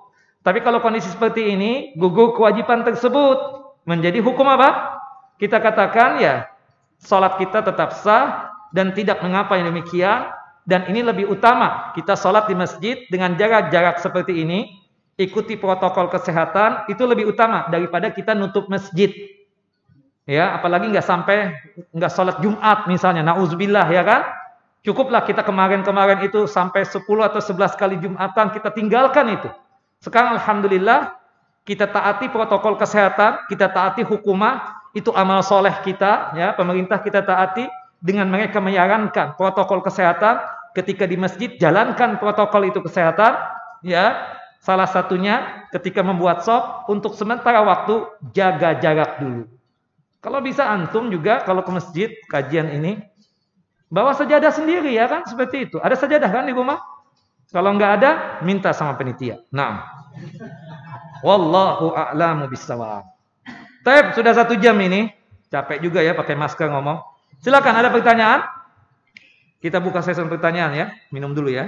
Tapi kalau kondisi seperti ini, gugur kewajiban tersebut menjadi hukum apa? Kita katakan ya, salat kita tetap sah dan tidak mengapa yang demikian. Dan ini lebih utama. Kita sholat di masjid dengan jarak-jarak seperti ini. Ikuti protokol kesehatan. Itu lebih utama daripada kita nutup masjid. Ya, apalagi nggak sholat Jumat misalnya. Na'udzubillah ya kan. Cukuplah kita kemarin-kemarin itu sampai 10 atau 11 kali Jumatan. Kita tinggalkan itu. Sekarang Alhamdulillah. Kita taati protokol kesehatan. Kita taati hukumah. Itu amal soleh kita. Ya, pemerintah kita taati. Dengan mereka menyarankan protokol kesehatan ketika di masjid jalankan protokol itu kesehatan ya, salah satunya ketika membuat shaf untuk sementara waktu jaga jarak dulu. Kalau bisa antum juga kalau ke masjid kajian ini bawa sajadah sendiri ya kan seperti itu. Ada sajadah kan di rumah? Kalau nggak ada minta sama panitia. Nah, wallahu a'lamu bissawab. Taib, sudah 1 jam ini capek juga ya pakai masker ngomong. Silakan, ada pertanyaan? Kita buka sesi pertanyaan ya. Minum dulu ya.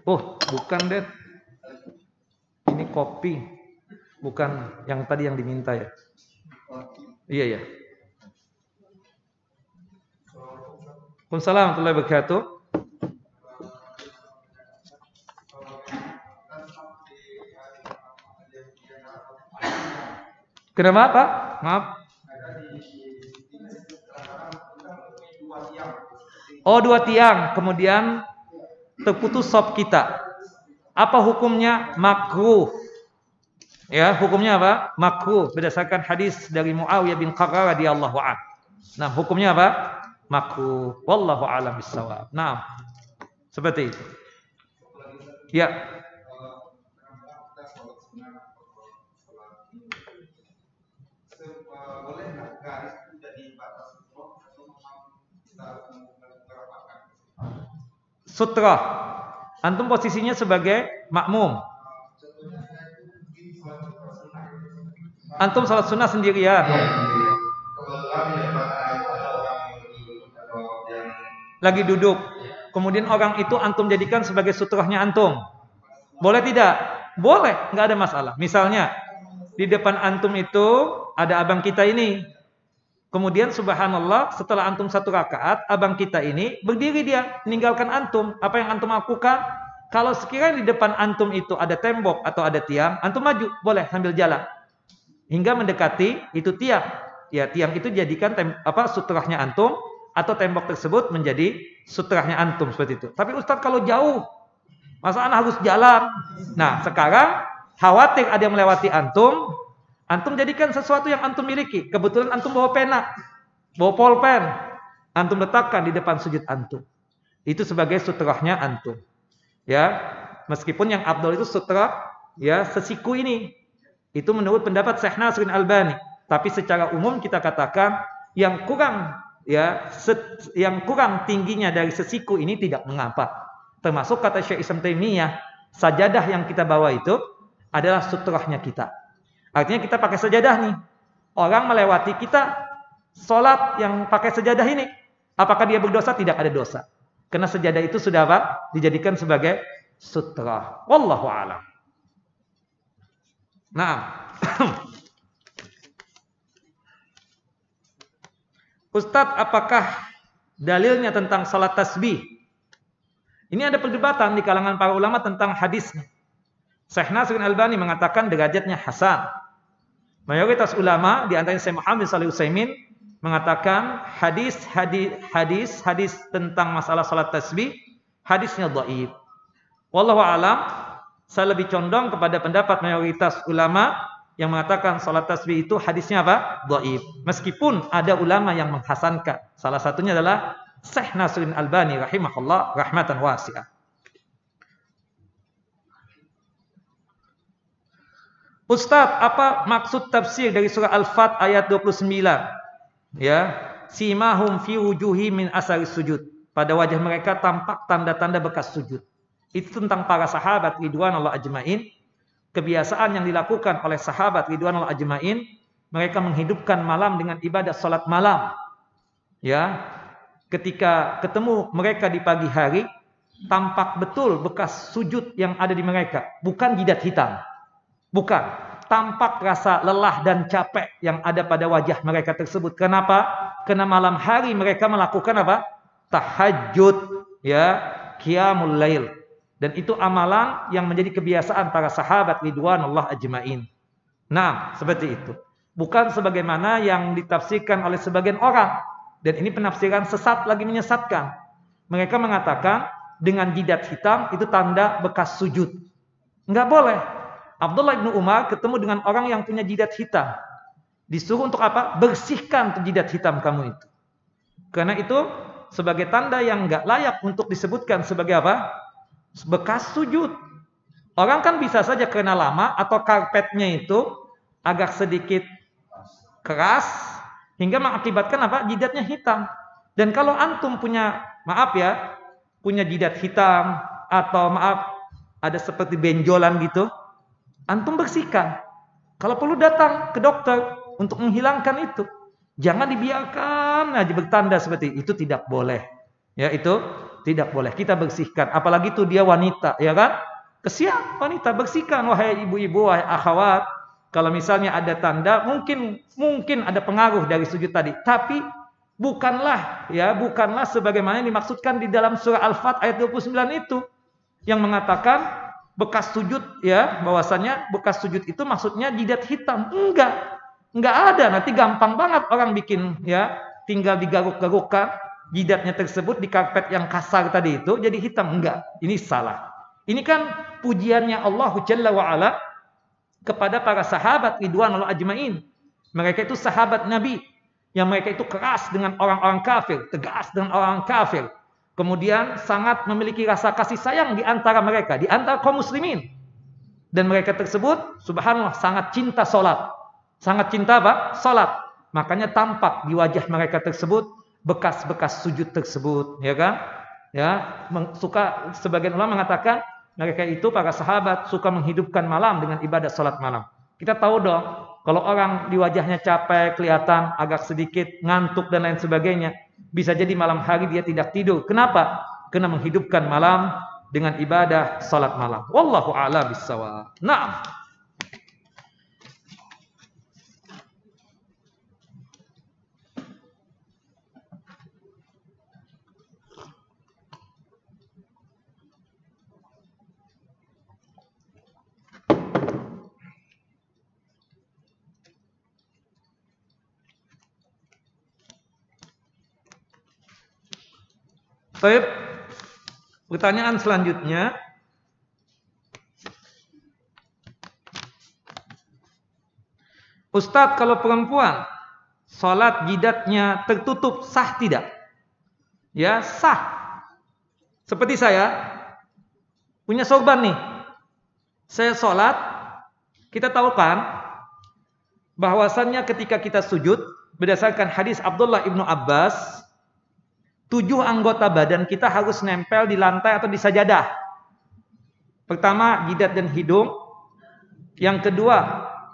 Oh, bukan deh. Ini kopi. Bukan yang tadi yang diminta ya. Iya ya. Waalaikumsalam warahmatullahi wabarakatuh. Kenapa Pak? Maaf. Oh, 2 tiang. Kemudian terputus shaf kita. Apa hukumnya? Makruh. Ya, hukumnya apa? Makruh berdasarkan hadis dari Muawiyah bin Qurrah radhiyallahu anhu. Nah, hukumnya apa? Makruh. Wallahu a'lam bissawab. Nah, seperti itu. Ya. Sutra. Antum posisinya sebagai makmum. Antum salat sunnah sendirian. Lagi duduk. Kemudian orang itu antum jadikan sebagai sutrahnya antum. Boleh tidak? Boleh, nggak ada masalah. Misalnya di depan antum itu ada abang kita ini. Kemudian subhanallah setelah antum 1 rakaat, abang kita ini berdiri dia meninggalkan antum. Apa yang antum lakukan? Kalau sekiranya di depan antum itu ada tembok atau ada tiang, antum maju, boleh sambil jalan. Hingga mendekati itu tiang. Ya, tiang itu jadikan sutrahnya antum atau tembok tersebut menjadi sutrahnya antum seperti itu. Tapi Ustaz kalau jauh, masa anak harus jalan? Nah, sekarang khawatir ada yang melewati antum. Antum jadikan sesuatu yang antum miliki. Kebetulan antum bawa pena, bawa pulpen. Antum letakkan di depan sujud antum. Itu sebagai sutrahnya antum. Ya, meskipun yang afdal itu sutra ya sesiku ini. Itu menurut pendapat Syekh Nasiruddin Albani. Tapi secara umum kita katakan yang kurang yang kurang tingginya dari sesiku ini tidak mengapa. Termasuk kata Syekh Islam Taimiyah, sajadah yang kita bawa itu adalah sutrahnya kita. Artinya kita pakai sajadah nih. Orang melewati kita sholat yang pakai sajadah ini. Apakah dia berdosa? Tidak ada dosa. Karena sajadah itu sudah apa? Dijadikan sebagai sutra. Wallahu a'lam. Nah. Ustadz, apakah dalilnya tentang salat tasbih? Ini ada perdebatan di kalangan para ulama tentang hadisnya. Syekh Nasiruddin Albani mengatakan derajatnya hasan. Mayoritas ulama di antaranya Syekh Muhammad bin Shalih Utsaimin mengatakan hadis tentang masalah salat tasbih hadisnya dhaif. Wallahu a'lam, saya lebih condong kepada pendapat mayoritas ulama yang mengatakan salat tasbih itu hadisnya apa? Dhaif. Meskipun ada ulama yang menghasankan. Salah satunya adalah Syekh Nasiruddin Albani rahimahullah rahmatan wasi'ah. Ustaz, apa maksud tafsir dari surah Al-Fat ayat 29? Ya, simahum fi wujuhi min asari sujud. Pada wajah mereka tampak tanda-tanda bekas sujud. Itu tentang para sahabat ridwanullah ajmain. Kebiasaan yang dilakukan oleh sahabat ridwanullah ajmain, mereka menghidupkan malam dengan ibadah salat malam. Ya, ketika ketemu mereka di pagi hari, tampak betul bekas sujud yang ada di mereka, bukan jidat hitam. Bukan, tampak rasa lelah dan capek yang ada pada wajah mereka tersebut. Kenapa? Karena malam hari mereka melakukan apa? Tahajud, ya, qiyamul lail. Dan itu amalan yang menjadi kebiasaan para sahabat ridwanullah ajmain. Nah, seperti itu. Bukan sebagaimana yang ditafsirkan oleh sebagian orang. Dan ini penafsiran sesat lagi menyesatkan. Mereka mengatakan dengan jidat hitam itu tanda bekas sujud. Enggak boleh. Abdullah bin Umar ketemu dengan orang yang punya jidat hitam. Disuruh untuk apa? Bersihkan jidat hitam kamu itu. Karena itu sebagai tanda yang enggak layak untuk disebutkan sebagai apa? Bekas sujud. Orang kan bisa saja karena lama atau karpetnya itu agak sedikit keras hingga mengakibatkan apa? Jidatnya hitam. Dan kalau antum punya, maaf ya, punya jidat hitam atau maaf ada seperti benjolan gitu, antum bersihkan. Kalau perlu datang ke dokter untuk menghilangkan itu. Jangan dibiarkan aja bertanda seperti itu, tidak boleh. Ya, itu tidak boleh. Kita bersihkan. Apalagi itu dia wanita, ya kan? Kesian wanita, bersihkan wahai ibu-ibu, wahai akhwat. Kalau misalnya ada tanda, mungkin ada pengaruh dari sujud tadi, tapi bukanlah sebagaimana yang dimaksudkan di dalam surah Al-Fat ayat 29 itu yang mengatakan bekas sujud, ya, bahwasanya bekas sujud itu maksudnya jidat hitam. Enggak ada. Nanti gampang banget orang bikin, ya, tinggal digaruk-garukkan jidatnya tersebut di karpet yang kasar tadi itu jadi hitam. Enggak, ini salah. Ini kan pujiannya Allah Jalla wa'ala kepada para sahabat ridwanullah ajmain. Mereka itu sahabat Nabi. Yang mereka itu keras dengan orang-orang kafir. Tegas dengan orang kafir. Kemudian sangat memiliki rasa kasih sayang di antara mereka. Di antara kaum muslimin. Dan mereka tersebut subhanallah sangat cinta sholat. Sangat cinta apa? Sholat. Makanya tampak di wajah mereka tersebut bekas-bekas sujud tersebut. Ya kan? Ya, sebagian ulama mengatakan mereka itu para sahabat suka menghidupkan malam dengan ibadah sholat malam. Kita tahu dong, kalau orang di wajahnya capek, kelihatan agak sedikit ngantuk dan lain sebagainya, bisa jadi malam hari dia tidak tidur. Kenapa? Karena menghidupkan malam dengan ibadah salat malam. Wallahu a'lam bissawab. Naam. Baik, pertanyaan selanjutnya. Ustadz, kalau perempuan sholat jidatnya tertutup sah tidak? Ya, sah. Seperti saya punya sorban nih. Saya sholat, kita tahu kan bahwasannya ketika kita sujud berdasarkan hadis Abdullah ibnu Abbas, 7 anggota badan kita harus nempel di lantai atau di sajadah. Pertama, jidat dan hidung. Yang kedua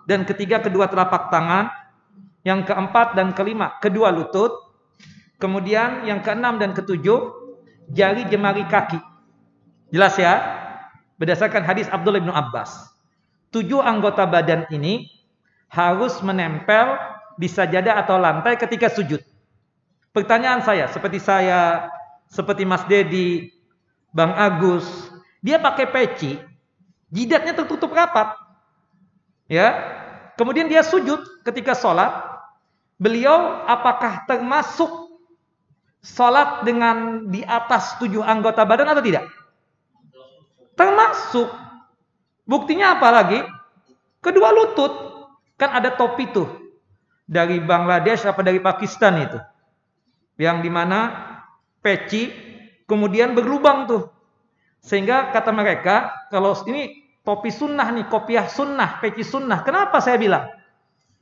dan ketiga, kedua telapak tangan. Yang keempat dan kelima, kedua lutut. Kemudian yang keenam dan ketujuh, jari jemari kaki. Jelas ya? Berdasarkan hadis Abdullah bin Abbas. 7 anggota badan ini harus menempel di sajadah atau lantai ketika sujud. Pertanyaan saya, seperti Mas Dedi, Bang Agus, dia pakai peci, jidatnya tertutup rapat. Ya. Kemudian dia sujud ketika sholat. Beliau apakah termasuk sholat dengan di atas 7 anggota badan atau tidak? Termasuk. Buktinya apa lagi? Kedua lutut. Kan ada topi tuh. Dari Bangladesh apa dari Pakistan itu. Yang dimana peci kemudian berlubang tuh. Sehingga kata mereka, kalau ini topi sunnah nih, kopiah sunnah, peci sunnah. Kenapa saya bilang?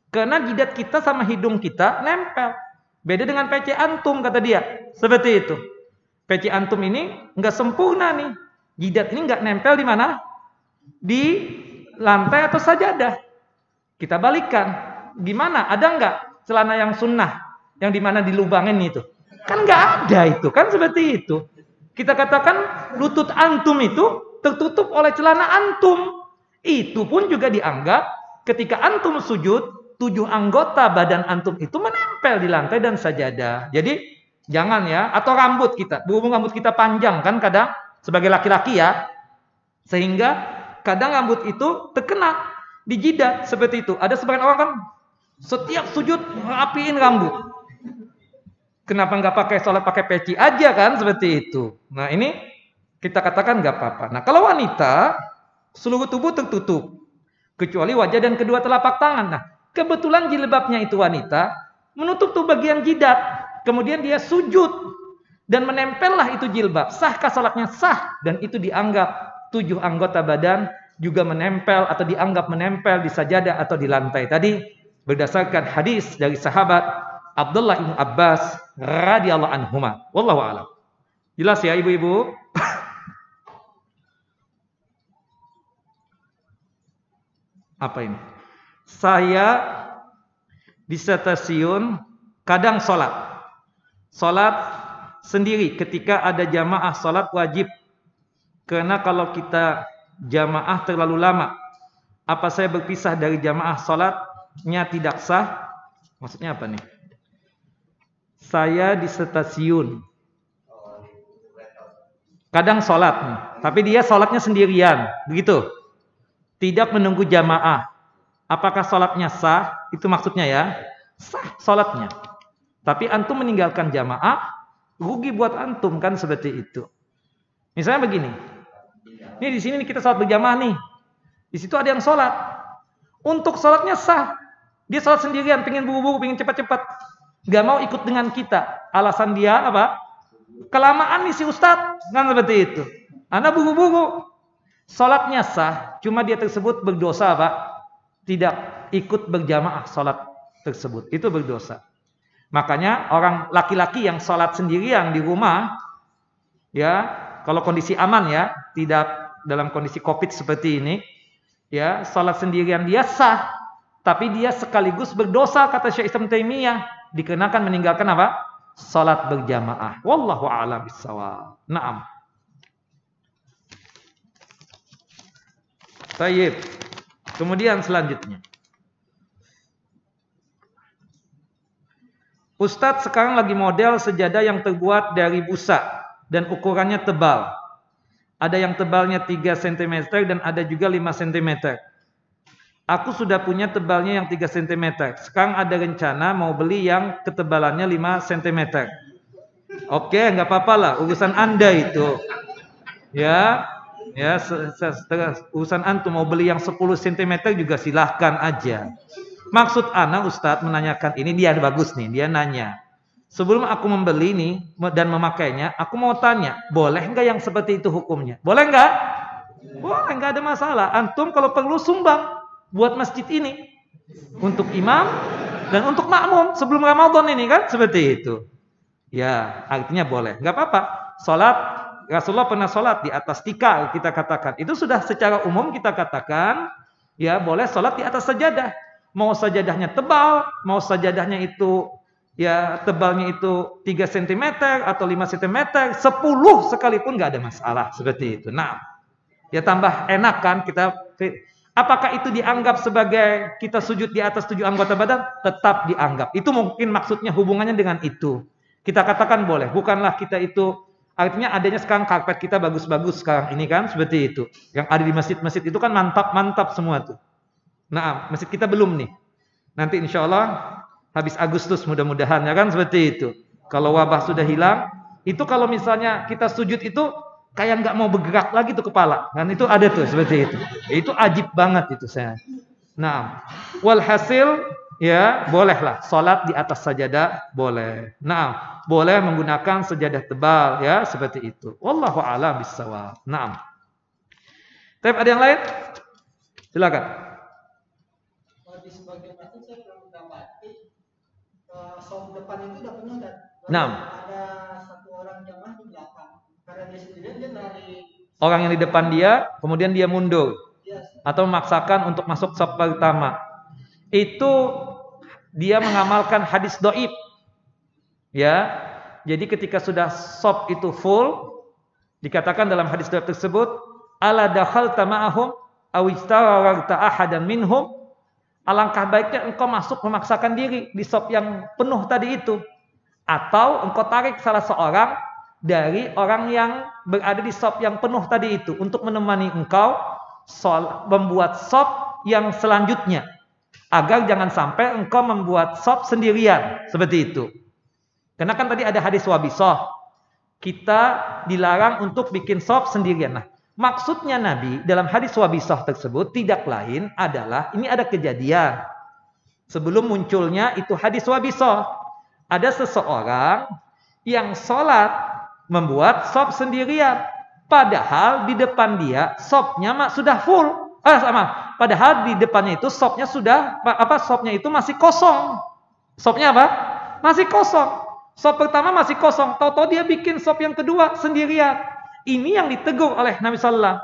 Karena jidat kita sama hidung kita nempel. Beda dengan peci antum, kata dia. Seperti itu. Peci antum ini nggak sempurna nih. Jidat ini nggak nempel di mana? Di lantai atau sajadah. Kita balikkan. Gimana? Ada nggak celana yang sunnah? Yang dimana dilubangin itu. Kan nggak ada itu. Kan seperti itu. Kita katakan lutut antum itu tertutup oleh celana antum. Itu pun juga dianggap ketika antum sujud, 7 anggota badan antum itu menempel di lantai dan sajadah. Jadi jangan ya. Atau rambut kita. Berhubung rambut kita panjang kan kadang. Sebagai laki-laki ya. Sehingga kadang rambut itu terkena di jidat. Seperti itu. Ada sebagian orang kan setiap sujud rapiin rambut. Kenapa nggak pakai sholat pakai peci aja kan seperti itu. Nah ini kita katakan nggak apa-apa. Nah kalau wanita seluruh tubuh tertutup kecuali wajah dan kedua telapak tangan. Nah kebetulan jilbabnya itu wanita menutup tuh bagian jidat. Kemudian dia sujud dan menempellah itu jilbab. Sahkah sholatnya? Sah. Dan itu dianggap 7 anggota badan juga menempel atau dianggap menempel di sajadah atau di lantai tadi berdasarkan hadis dari sahabat Abdullah bin Abbas radhiyallahu anhuma. Wallahu a'lam. Jelas ya ibu-ibu? Apa ini? Saya di stasiun kadang sholat. Sholat sendiri ketika ada jamaah sholat wajib. Karena kalau kita jamaah terlalu lama, apa saya berpisah dari jamaah sholatnya tidak sah? Maksudnya apa nih? Saya di stasiun kadang sholat nih, tapi dia sholatnya sendirian, begitu, tidak menunggu jamaah. Apakah sholatnya sah? Itu maksudnya ya, sah sholatnya. Tapi antum meninggalkan jamaah, rugi buat antum kan seperti itu. Misalnya begini, Nih di sini nih kita sholat berjamaah nih. Di situ ada yang sholat. Untuk sholatnya sah. Dia sholat sendirian, pengen buru-buru, pengen cepat-cepat. Gak mau ikut dengan kita. Alasan dia apa? Kelamaan nih si Ustadz. Kan seperti itu. Anda buru-buru. Sholatnya sah. Cuma dia tersebut berdosa apa? Tidak ikut berjamaah sholat tersebut. Itu berdosa. Makanya orang laki-laki yang sholat sendirian di rumah, ya, kalau kondisi aman ya, tidak dalam kondisi COVID seperti ini, ya, sholat sendirian dia sah, tapi dia sekaligus berdosa kata Syekh Islam Taimiyah, dikenakan meninggalkan apa? Sholat berjamaah. Wallahu a'lam bishawab. Naam. Baik. Kemudian selanjutnya. Ustadz sekarang lagi model sejadah yang terbuat dari busa dan ukurannya tebal. Ada yang tebalnya 3 cm dan ada juga 5 cm. Aku sudah punya tebalnya yang 3 cm. Sekarang ada rencana mau beli yang ketebalannya 5 cm. Oke, nggak apa-apa lah, urusan Anda itu. Ya, urusan antum mau beli yang 10 cm juga silahkan aja. Maksud ana Ustadz menanyakan ini, dia bagus nih, dia nanya. Sebelum aku membeli nih dan memakainya, aku mau tanya, boleh nggak yang seperti itu hukumnya? Boleh nggak? Boleh, nggak ada masalah. Antum kalau perlu sumbang buat masjid ini untuk imam dan untuk makmum sebelum Ramadan ini kan seperti itu. Ya, artinya boleh, nggak apa-apa. Salat Rasulullah pernah salat di atas tikar, kita katakan. Itu sudah secara umum kita katakan, ya boleh salat di atas sajadah. Mau sajadahnya tebal, mau sajadahnya itu ya tebalnya itu 3 cm atau 5 cm, 10 sekalipun nggak ada masalah seperti itu. Nah, ya tambah enak kan kita. Apakah itu dianggap sebagai kita sujud di atas 7 anggota badan? Tetap dianggap. Itu mungkin maksudnya hubungannya dengan itu. Kita katakan boleh. Bukanlah kita itu, artinya adanya sekarang karpet kita bagus-bagus sekarang ini kan seperti itu. Yang ada di masjid-masjid itu kan mantap-mantap semua tuh. Nah, masjid kita belum nih. Nanti insya Allah habis Agustus mudah-mudahan ya kan seperti itu. Kalau wabah sudah hilang, itu kalau misalnya kita sujud itu kayak nggak mau bergerak lagi tuh kepala. Kan itu ada tuh seperti itu. Itu ajib banget itu saya. Nah, walhasil ya bolehlah salat di atas sajadah boleh. Nah, boleh menggunakan sajadah tebal ya seperti itu. Wallahu a'lam bishawab. Naam. Tapi ada yang lain? Silakan. Di sebagian masjid saya belum mendapati sop depan itu udah penuh dan ada satu orang jamaah di belakang. Karena dia sendirian dia dari orang yang di depan dia, kemudian dia mundur atau memaksakan untuk masuk sop pertama. Itu dia mengamalkan hadis dhaif. Ya. Jadi ketika sudah sop itu full, dikatakan dalam hadis dhaif tersebut, ala dakhalta ma'ahum aw istawarta ahadan minhum. Alangkah baiknya engkau masuk memaksakan diri di sop yang penuh tadi itu. Atau engkau tarik salah seorang dari orang yang berada di sop yang penuh tadi itu. Untuk menemani engkau membuat sop yang selanjutnya. Agar jangan sampai engkau membuat sop sendirian. Seperti itu. Karena kan tadi ada hadis wabisah. Kita dilarang untuk bikin sop sendirian. Nah, maksudnya Nabi dalam hadis wabisah tersebut tidak lain adalah ini ada kejadian. Sebelum munculnya itu hadis wabisah. Ada seseorang yang sholat membuat sop sendirian. Padahal di depan dia sopnya sudah full. Padahal di depannya itu sopnya sopnya itu masih kosong. Sopnya apa? Masih kosong. Sop pertama masih kosong. Tahu-tahu dia bikin sop yang kedua sendirian. Ini yang ditegur oleh Nabi sallallahu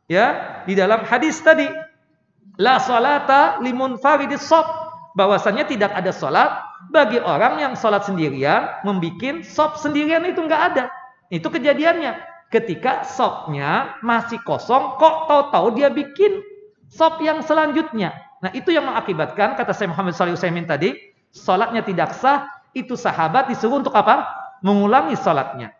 ya di dalam hadis tadi. La salata limunfaridis shop, bahwasanya tidak ada salat bagi orang yang salat sendirian membikin sop sendirian, itu enggak ada. Itu kejadiannya ketika sopnya masih kosong kok tahu-tahu dia bikin sop yang selanjutnya. Nah, itu yang mengakibatkan kata Syekh Muhammad Shalih Utsaimin tadi, salatnya tidak sah. Itu sahabat disuruh untuk apa? Mengulangi salatnya.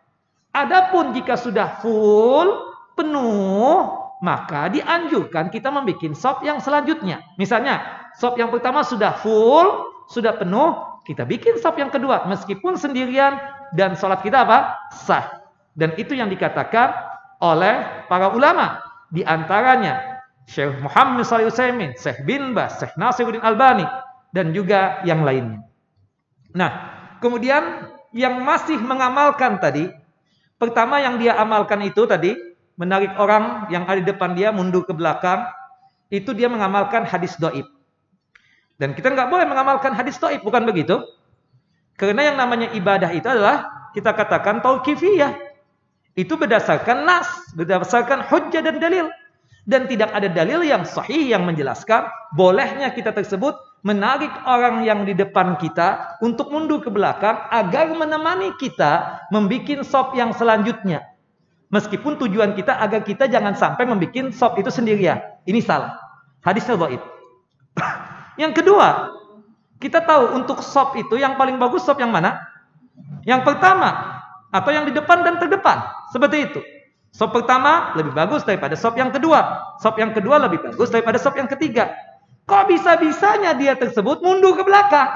Adapun jika sudah full, penuh, maka dianjurkan kita membuat sop yang selanjutnya. Misalnya, sop yang pertama sudah full, sudah penuh, kita bikin sop yang kedua. Meskipun sendirian dan sholat kita apa? Sah. Dan itu yang dikatakan oleh para ulama. Di antaranya Syekh Muhammad Shalih Utsaimin, Syekh bin Baz, Syekh Nasiruddin Albani, dan juga yang lainnya. Nah, kemudian yang masih mengamalkan tadi, pertama yang dia amalkan itu tadi, menarik orang yang ada di depan dia mundur ke belakang, itu dia mengamalkan hadis dhaif. Dan kita nggak boleh mengamalkan hadis dhaif, bukan begitu? Karena yang namanya ibadah itu adalah kita katakan tauqifiyah. Itu berdasarkan nas, berdasarkan hujjah dan dalil. Dan tidak ada dalil yang sahih yang menjelaskan bolehnya kita tersebut menarik orang yang di depan kita untuk mundur ke belakang agar menemani kita membuat sop yang selanjutnya. Meskipun tujuan kita agar kita jangan sampai membuat sop itu sendirian. Ini salah. Hadisnya dhaif. Yang kedua, kita tahu untuk sop itu yang paling bagus sop yang mana? Yang pertama atau yang di depan dan terdepan. Seperti itu. Sop pertama lebih bagus daripada sop yang kedua. Sop yang kedua lebih bagus daripada sop yang ketiga. Kok bisa-bisanya dia tersebut mundur ke belakang?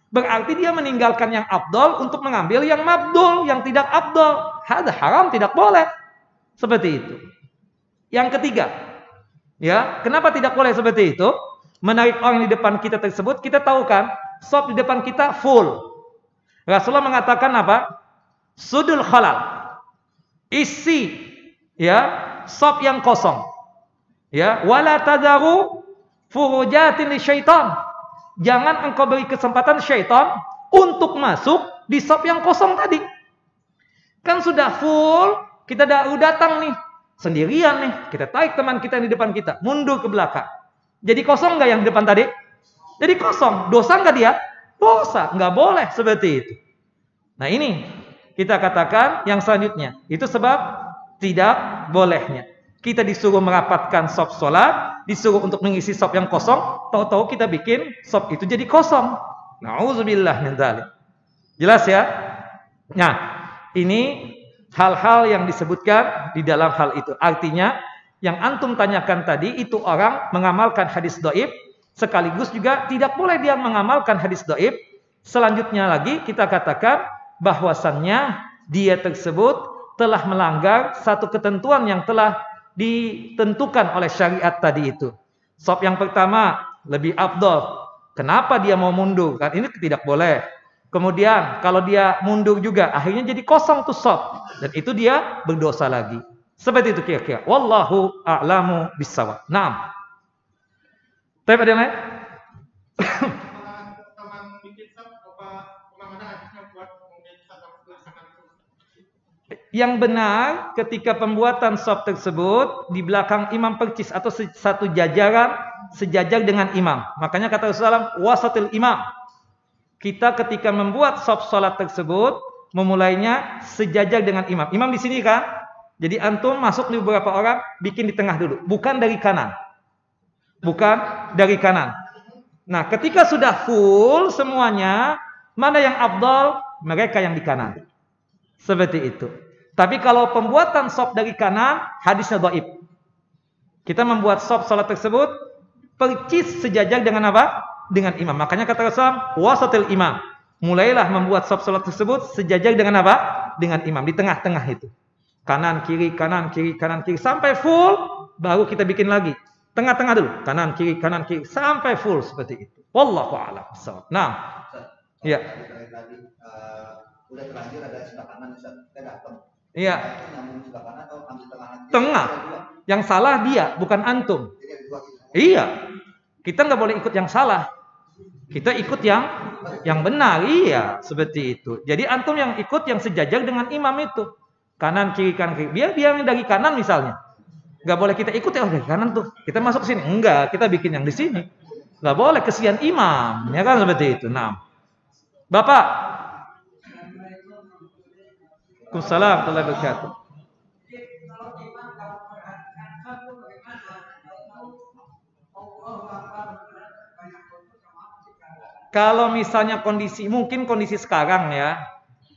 Berarti dia meninggalkan yang afdol untuk mengambil yang mabdul, yang tidak afdol. Hada haram, tidak boleh. Seperti itu. Yang ketiga, ya, kenapa tidak boleh seperti itu? Menarik orang di depan kita tersebut, kita tahu kan, sop di depan kita full. Rasulullah mengatakan apa? Sudul khalal. Isi, ya, sop yang kosong. Ya, wala tadaru furujatin li syaitan. Jangan engkau beri kesempatan syaitan untuk masuk di sop yang kosong tadi. Kan sudah full, kita datang nih, sendirian nih, kita tarik teman kita yang di depan kita, mundur ke belakang. Jadi kosong nggak yang di depan tadi? Jadi kosong. Dosa nggak dia? Dosa. Nggak boleh seperti itu. Nah ini kita katakan yang selanjutnya. Itu sebab tidak bolehnya. Kita disuruh merapatkan sop sholat, disuruh untuk mengisi sop yang kosong, tahu-tahu kita bikin sop itu jadi kosong. Nauzubillah min dzalik. Jelas ya? Nah, ini hal-hal yang disebutkan di dalam hal itu. Artinya, yang antum tanyakan tadi itu orang mengamalkan hadis dhaif, sekaligus juga tidak boleh dia mengamalkan hadis dhaif. Selanjutnya lagi kita katakan bahwasannya dia tersebut telah melanggar satu ketentuan yang telah ditentukan oleh syariat tadi itu. Sop yang pertama lebih afdal. Kenapa dia mau mundur? Kan ini tidak boleh. Kemudian kalau dia mundur juga akhirnya jadi kosong tuh sop, dan itu dia berdosa lagi. Seperti itu kira-kira. Wallahu a'lamu bissawab. Naam. Tapi ada yang lain? Yang benar ketika pembuatan sop tersebut di belakang imam percis atau satu jajaran sejajar dengan imam. Makanya kata Rasulullah wasatil imam. Kita ketika membuat sop salat tersebut memulainya sejajar dengan imam. Imam di sini kan? Jadi antum masuk di beberapa orang bikin di tengah dulu, bukan dari kanan. Bukan dari kanan. Nah, ketika sudah full semuanya, mana yang afdal? Mereka yang di kanan. Seperti itu. Tapi kalau pembuatan sop dari kanan, hadisnya dhaif. Kita membuat sop salat tersebut percis sejajar dengan apa? Dengan imam. Makanya kata Rasul, wasatil imam. Mulailah membuat sop salat tersebut sejajar dengan apa? Dengan imam, di tengah-tengah itu. Kanan, kiri, kanan, kiri, kanan, kiri. Sampai full, baru kita bikin lagi. Tengah-tengah dulu. Kanan, kiri, sampai full seperti itu. Wallahu a'lam. Nah. Iya. Udah terlanjur ada sebelah kanan, kita datang. Iya. Tengah. Yang salah dia, bukan antum. Iya. Kita nggak boleh ikut yang salah. Kita ikut yang benar. Iya, seperti itu. Jadi antum yang ikut yang sejajar dengan imam itu. Kanan, kiri, kanan, kiri. Biar yang dari kanan misalnya. Nggak boleh kita ikut ya dari kanan tuh. Kita masuk ke sini. Enggak, kita bikin yang di sini. Nggak boleh, kesian imam. Ya kan seperti itu. Nah. Bapak. Waalaikumsalam warahmatullahi wabarakatuh. Kalau misalnya mungkin kondisi sekarang ya,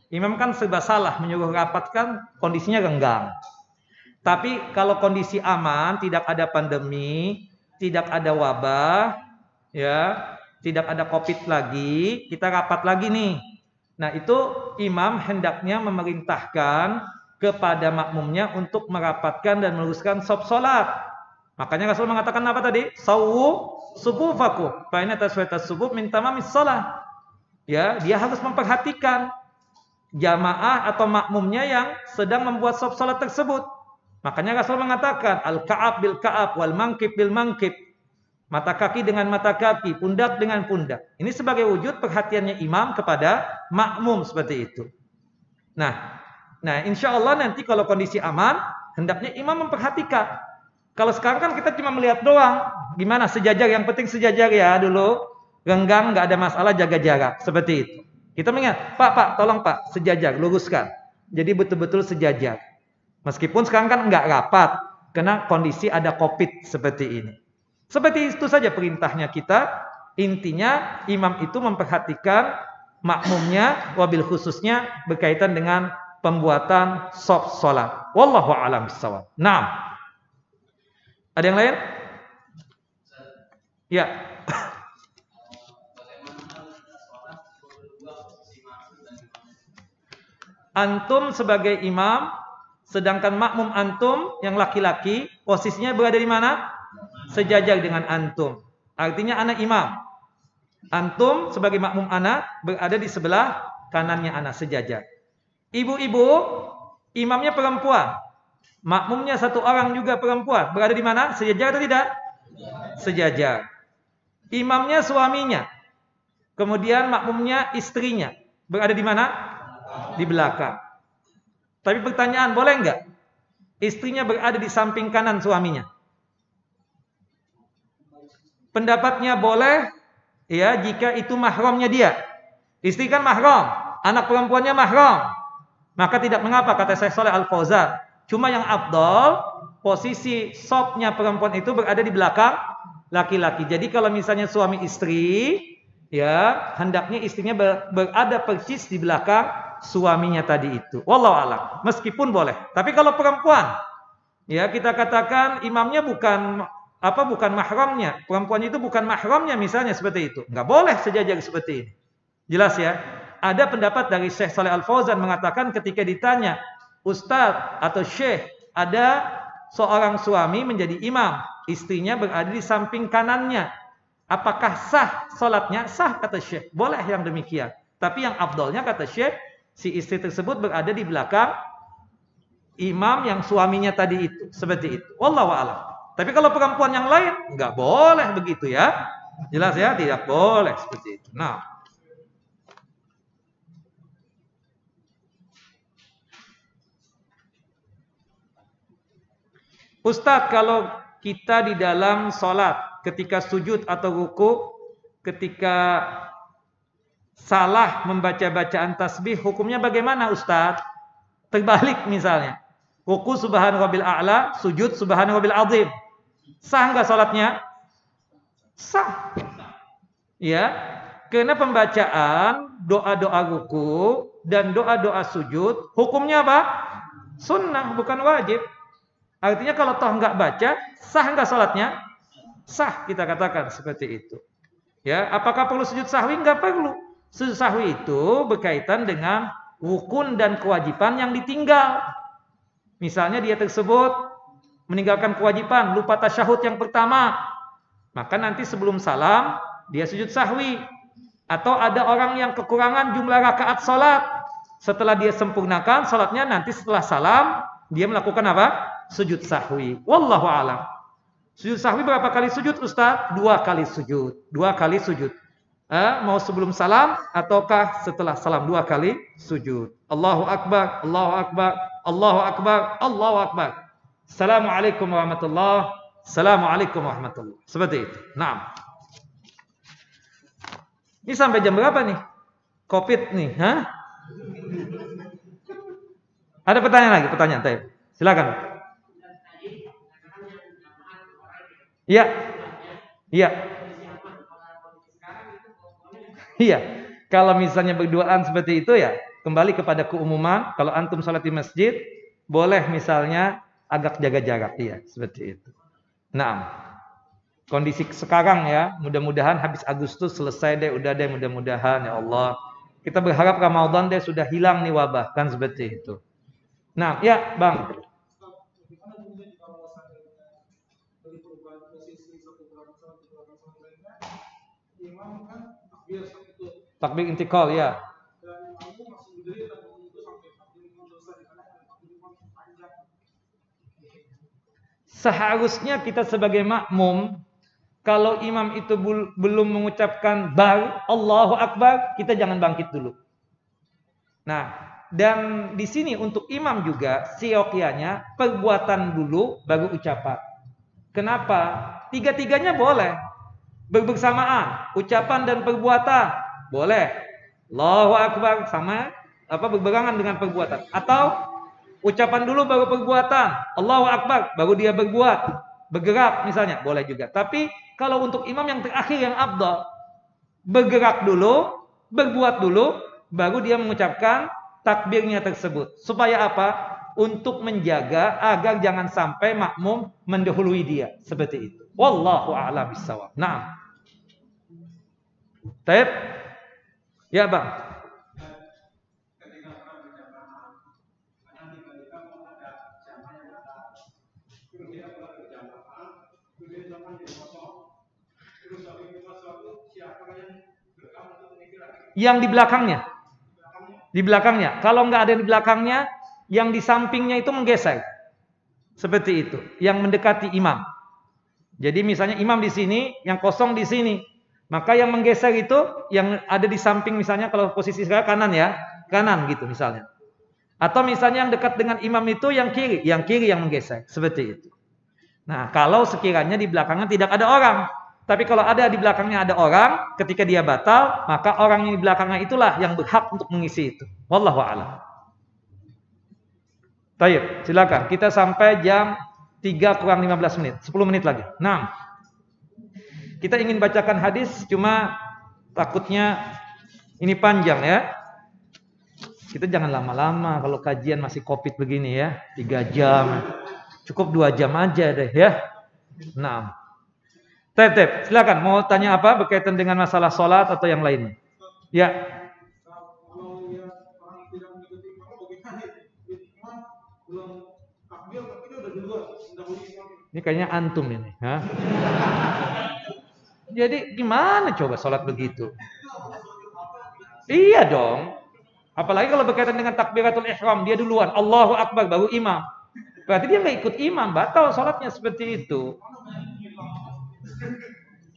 imam kan serba salah menyuruh rapatkan, kondisinya renggang. Tapi kalau kondisi aman, tidak ada pandemi, tidak ada wabah, ya, tidak ada COVID lagi, kita rapat lagi nih. Nah itu imam hendaknya memerintahkan kepada makmumnya untuk merapatkan dan meluruskan shaf salat. Makanya Rasul mengatakan apa tadi? Sawwu sufufakum fa inna taswiyatas sufuf min tamamis shalah. Ya, dia harus memperhatikan jamaah atau makmumnya yang sedang membuat shaf salat tersebut. Makanya Rasul mengatakan al-ka'ab bil ka'ab wal mankib bil mankib. Mata kaki dengan mata kaki, pundak dengan pundak. Ini sebagai wujud perhatiannya imam kepada makmum seperti itu. Nah, insya Allah nanti kalau kondisi aman, hendaknya imam memperhatikan. Kalau sekarang kan kita cuma melihat doang. Gimana sejajar? Yang penting sejajar ya dulu. Renggang, nggak ada masalah, jaga jarak. Seperti itu. Kita mengingat, Pak, tolong Pak, sejajar, luruskan. Jadi betul-betul sejajar. Meskipun sekarang kan nggak rapat, karena kondisi ada COVID seperti ini. Seperti itu saja perintahnya kita. Intinya imam itu memperhatikan makmumnya, wabil khususnya berkaitan dengan pembuatan shaf salat. Wallahu a'lam bishawab. Naam. Ada yang lain? Ya. Antum sebagai imam, sedangkan makmum antum yang laki-laki posisinya berada di mana? Sejajar dengan antum. Artinya anak imam. Antum sebagai makmum anak berada di sebelah kanannya anak sejajar. Ibu-ibu, imamnya perempuan. Makmumnya satu orang juga perempuan. Berada di mana? Sejajar atau tidak? Sejajar. Imamnya suaminya. Kemudian makmumnya istrinya. Berada di mana? Di belakang. Tapi pertanyaan, boleh enggak istrinya berada di samping kanan suaminya? Pendapatnya boleh, ya, jika itu mahramnya dia. Istri kan mahram, anak perempuannya mahram. Maka tidak mengapa, kata Syekh Shalih Al Fauzan. Cuma yang afdal, posisi shafnya perempuan itu berada di belakang laki-laki. Jadi kalau misalnya suami istri, ya, hendaknya istrinya berada persis di belakang suaminya tadi itu. Wallahu a'lam. Meskipun boleh. Tapi kalau perempuan, ya, kita katakan imamnya bukan mahramnya. Perempuan itu bukan mahramnya misalnya seperti itu. Enggak boleh sejajar seperti ini. Jelas ya? Ada pendapat dari Syekh Shalih Al Fauzan mengatakan ketika ditanya, Ustadz atau Syekh, ada seorang suami menjadi imam, istrinya berada di samping kanannya. Apakah sah salatnya? Sah, kata Syekh. Boleh yang demikian. Tapi yang afdalnya, kata Syekh, si istri tersebut berada di belakang imam yang suaminya tadi itu. Seperti itu. Wallahu a'lam. Tapi kalau perempuan yang lain, nggak boleh begitu ya. Jelas ya? Tidak boleh seperti itu. Nah. Ustadz, kalau kita di dalam sholat, ketika sujud atau ruku, ketika salah membaca bacaan tasbih, hukumnya bagaimana Ustadz? Terbalik misalnya. Ruku subhana rabbil a'la, sujud subhana rabbil azim. Sah enggak salatnya? Sah. Ya, karena pembacaan doa-doa ruku dan doa-doa sujud hukumnya apa? Sunnah, bukan wajib. Artinya kalau toh enggak baca, sah enggak salatnya? Sah, kita katakan seperti itu. Ya, apakah perlu sujud sahwi? Enggak perlu. Sujud sahwi itu berkaitan dengan rukun dan kewajiban yang ditinggal. Misalnya dia tersebut meninggalkan kewajiban, lupa tasyahud yang pertama, maka nanti sebelum salam dia sujud sahwi. Atau ada orang yang kekurangan jumlah rakaat salat, setelah dia sempurnakan salatnya, nanti setelah salam dia melakukan apa? Sujud sahwi. Wallahu a'lam. Sujud sahwi berapa kali sujud Ustaz? 2 kali sujud. 2 kali sujud. Mau sebelum salam ataukah setelah salam? 2 kali sujud. Allahu akbar, Allahu akbar, Allahu akbar, Allahu akbar. Assalamualaikum warahmatullahi. Assalamualaikum warahmatullahi. Seperti itu. Naam. Ini sampai jam berapa nih? Covid nih, hah? Ada pertanyaan lagi? Pertanyaan, Taib. Silakan. Iya. Iya. Iya. Kalau misalnya berduaan seperti itu ya, kembali kepada keumuman. Kalau antum salat di masjid, boleh misalnya agak jaga jarak, ya, seperti itu. Nah, kondisi sekarang ya, mudah-mudahan habis Agustus selesai deh, udah deh, mudah-mudahan ya Allah. Kita berharap Ramadan deh sudah hilang nih wabah, kan seperti itu. Nah, ya, Bang. Takbir intikal, ya. Seharusnya kita sebagai makmum, kalau imam itu belum mengucapkan Allahu Akbar, kita jangan bangkit dulu. Nah, dan di sini untuk imam juga siokianya perbuatan dulu baru ucapan. Kenapa? Tiga-tiganya boleh bersamaan, ucapan dan perbuatan boleh. Allahu Akbar sama berbarengan dengan perbuatan, atau ucapan dulu baru perbuatan, Allahu Akbar baru dia bergerak misalnya, boleh juga. Tapi kalau untuk imam yang terakhir yang afdal, bergerak dulu, berbuat dulu, baru dia mengucapkan takbirnya tersebut. Supaya apa? Untuk menjaga agar jangan sampai makmum mendahului dia, seperti itu. Wallahu a'lam bishawab. Nah, Taib, ya Bang. Yang di belakangnya. Di belakangnya. Kalau nggak ada di belakangnya, yang di sampingnya itu menggeser. Seperti itu. Yang mendekati imam. Jadi misalnya imam di sini, yang kosong di sini. Maka yang menggeser itu, yang ada di samping misalnya, kalau posisi sekarang kanan ya. Kanan gitu misalnya. Atau misalnya yang dekat dengan imam itu yang kiri. Yang kiri yang menggeser. Seperti itu. Nah, kalau sekiranya di belakangnya tidak ada orang. Tapi kalau ada di belakangnya ada orang, ketika dia batal, maka orang yang di belakangnya itulah yang berhak untuk mengisi itu. Wallahu a'lam. Baik, silakan. Kita sampai jam 3 kurang 15 menit. 10 menit lagi. Nah, kita ingin bacakan hadis, cuma takutnya ini panjang ya. Kita jangan lama-lama kalau kajian masih COVID begini ya. 3 jam. Cukup 2 jam aja deh ya. Nah. Tep, silakan. Mau tanya apa berkaitan dengan masalah sholat atau yang lainnya? Ya. Ini kayaknya antum ini. Ha? Jadi gimana coba sholat begitu? Iya dong. Apalagi kalau berkaitan dengan takbiratul ihram, dia duluan. Allahu Akbar baru imam. Berarti dia nggak ikut imam, batal sholatnya seperti itu.